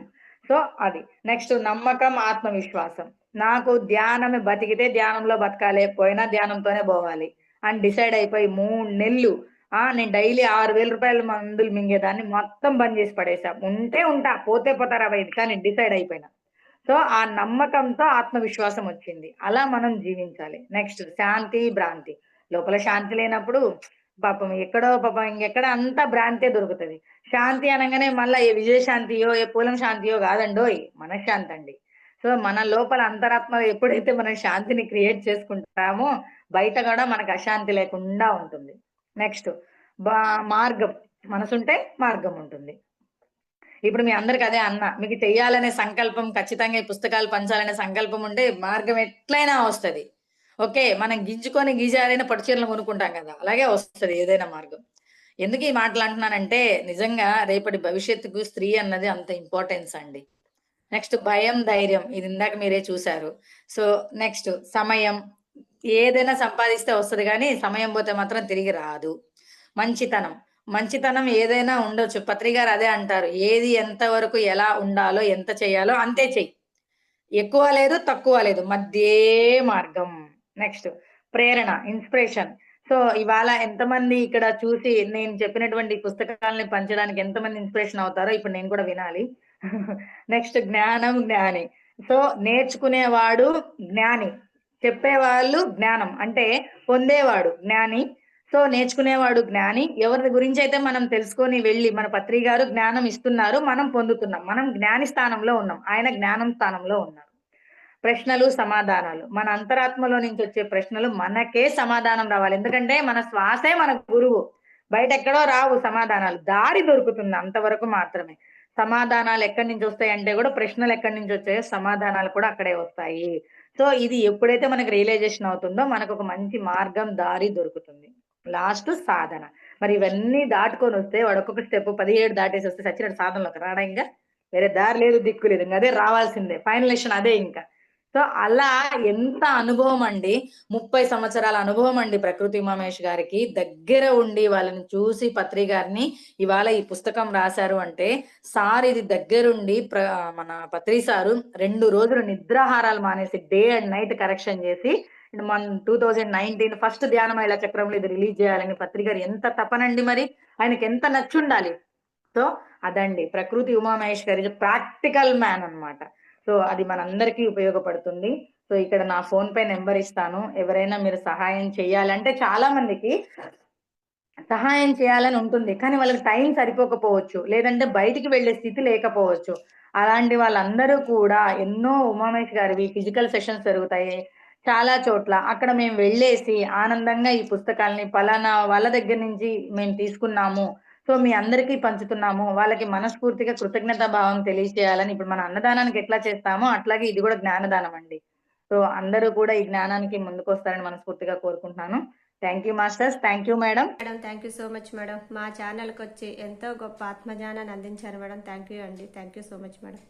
సో అది. నెక్స్ట్ నమ్మకం ఆత్మవిశ్వాసం. నాకు ధ్యానమే, బతికితే ధ్యానంలో బతకాలి, పోయినా ధ్యానంతోనే పోవాలి అని డిసైడ్ అయిపోయి 3 నెలలు నేను డైలీ 6,000 రూపాయల మందులు మింగేదాన్ని మొత్తం బంద్ చేసి పడేసా. ఉంటే ఉంటా, పోతే పోతారా వైద్య, కానీ డిసైడ్ అయిపోయినా. సో ఆ నమ్మకంతో ఆత్మవిశ్వాసం వచ్చింది. అలా మనం జీవించాలి. నెక్స్ట్ శాంతి భ్రాంతి. లోపల శాంతి లేనప్పుడు పాపం ఎక్కడో పాపం ఇంకెక్కడ అంతా భ్రాంతే దొరుకుతది. శాంతి అనంగానే మళ్ళా ఏ విజయశాంతియో, ఏ పూలం శాంతియో గాదండోయ్! మనశ్శాంతి అండి. సో, మన లోపల అంతరాత్మ ఎప్పుడైతే మనం శాంతిని క్రియేట్ చేసుకుంటామో, బయట గూడా మనకు అశాంతి లేకుండా ఉంటుంది. నెక్స్ట్ బా మార్గం. మనసుంటే మార్గం ఉంటుంది. ఇప్పుడు మీ అందరికి అదే అన్నా. మీకు చెయ్యాలనే సంకల్పం ఖచ్చితంగా ఈ పుస్తకాలు పంచాలనే సంకల్పం ఉంటే మార్గం ఎట్లైనా వస్తది. ఓకే. మనం గింజుకొని గీజారైన పట్టు చీరలు కొనుక్కుంటాం కదా! అలాగే వస్తది ఏదైనా మార్గం. ఎందుకు ఈ మాటలు అంటున్నానంటే నిజంగా రేపటి భవిష్యత్తుకు స్త్రీ అన్నది అంత ఇంపార్టెన్స్ అండి. నెక్స్ట్ భయం, ధైర్యం ఇది ఇందాక మీరే చూసారు. సో, నెక్స్ట్ సమయం. ఏదైనా సంపాదిస్తే వస్తది గానీ, సమయం పోతే మాత్రం తిరిగి రాదు. మంచితనం. మంచితనం ఏదైనా ఉండొచ్చు. పత్రి గారు అదే అంటారు. ఏది ఎంత వరకు ఎలా ఉండాలో, ఎంత చేయాలో అంతే చెయ్యి. ఎక్కువ లేదు, తక్కువ లేదు. మధ్యే మార్గం. నెక్స్ట్ ప్రేరణ, ఇన్‌స్పిరేషన్. సో, ఇవాళ ఎంతమంది ఇక్కడ చూసి నేను చెప్పినటువంటి పుస్తకాల్ని పంచడానికి ఎంతమంది ఇన్‌స్పిరేషన్ అవుతారో ఇప్పుడు నేను కూడా వినాలి. నెక్స్ట్ జ్ఞానం, జ్ఞాని. సో, నేర్చుకునేవాడు జ్ఞాని. చెప్పేవాళ్ళు జ్ఞానం. అంటే పొందేవాడు జ్ఞాని. సో, నేర్చుకునేవాడు జ్ఞాని. ఎవరి గురించైతే మనం తెలుసుకొని వెళ్లి మన పత్రి గారు జ్ఞానం ఇస్తున్నారు. మనం పొందుతున్నాం. మనం జ్ఞాని స్థానంలో ఉన్నాం. ఆయన జ్ఞానం స్థానంలో ఉన్నారు. ప్రశ్నలు, సమాధానాలు. మన అంతరాత్మలో నుంచొచ్చే ప్రశ్నలు మనకే సమాధానం రావాలి. ఎందుకంటే మన శ్వాసే మన గురువు. బయటెక్కడో రావు సమాధానాలు. దారి దొరుకుతుంది అంతవరకు మాత్రమే. సమాధానాలు ఎక్కడి నుంచొస్తాయంటే గూడా ప్రశ్నలు ఎక్కడి నుంచొచ్చాయో సమాధానాలు కూడా అక్కడే వస్తాయి. సో, ఇది ఎప్పుడైతే మనకు రియలైజేషన్ అవుతుందో మనకొక మంచి మార్గం, దారి దొరుకుతుంది. లాస్ట్ సాధన. మరి ఇవన్నీ దాటుకొనొస్తే వాడు ఒక్కొక్క స్టెప్ 17 దాటేసొస్తే సచ్చినట్టు సాధనలోకి రాడా ఇంగ? వేరే దారి లేదు, దిక్కు లేదు. ఇంగ అదే రావాల్సిందే. ఫైనల్ డెసిషన్ అదే ఇంక. సో, అలా ఎంత అనుభవం అండి. 30 సంవత్సరాల అనుభవం అండి ప్రకృతి ఉమామహేష్ గారికి. దగ్గర ఉండి వాళ్ళని చూసి పత్రి గారిని ఇవాళ ఈ పుస్తకం రాశారు అంటే, సార్ ఇది దగ్గరుండి మన పత్రి సారు 2 రోజులు నిద్రాహారాలు మానేసి డే అండ్ నైట్ కరెక్షన్ జేసి మన 2019 ఫస్ట్ ధ్యాన మహిళా చక్రంలో ఇది రిలీజ్ జేయాలని పత్రి గారు ఎంత తపనండి మరి. ఆయనకెంత నచ్చుండాలి. సో, అదండి. ప్రకృతి ఉమామహేష్ గారు ప్రాక్టికల్ మ్యాన్ అన్నమాట. సో, అది మనందరికీ ఉపయోగపడుతుంది. సో, ఇక్కడ నా ఫోన్‌పే నంబర్ ఇస్తాను. ఎవరైనా మీరు సహాయం చేయాలంటే చాలా మందికి సహాయం చేయాలని ఉంటుంది. కానీ వాళ్ళకి టైం సరిపోకపోవచ్చు. లేదంటే బయటికి వెళ్ళే స్థితి లేకపోవచ్చు. అలాంటి వాళ్ళందరూ కూడా ఎన్నో ఉమామహేష్ గారివి ఫిజికల్ సెషన్స్ జరుగుతాయి. చాలా చోట్ల. అక్కడ మేము వెళ్ళేసి ఆనందంగా ఈ పుస్తకాల్ని పలానా వాళ్ళ దగ్గర నుంచి మేము తీసుకున్నాము. సో, మీ అందరికీ పంచుతున్నాము. వాళ్ళకి మనస్ఫూర్తిగా కృతజ్ఞతా భావం తెలియజేయాలని ఇప్పుడు మన అన్నదానానికి ఎట్లా చేస్తామో అట్లాగే ఇది కూడా జ్ఞానదానం అండి. సో, అందరూ కూడా ఈ జ్ఞానానికి ముందుకొస్తారని మనస్ఫూర్తిగా కోరుకుంటున్నాను. Thank you masters. Thank you madam. Madam thank you so much madam. మా ఛానల్కి వచ్చి ఎంతో గొప్ప ఆత్మజ్ఞానాన్ని అందించారు మేడం. థ్యాంక్ యూ అండి. Thank you so much madam.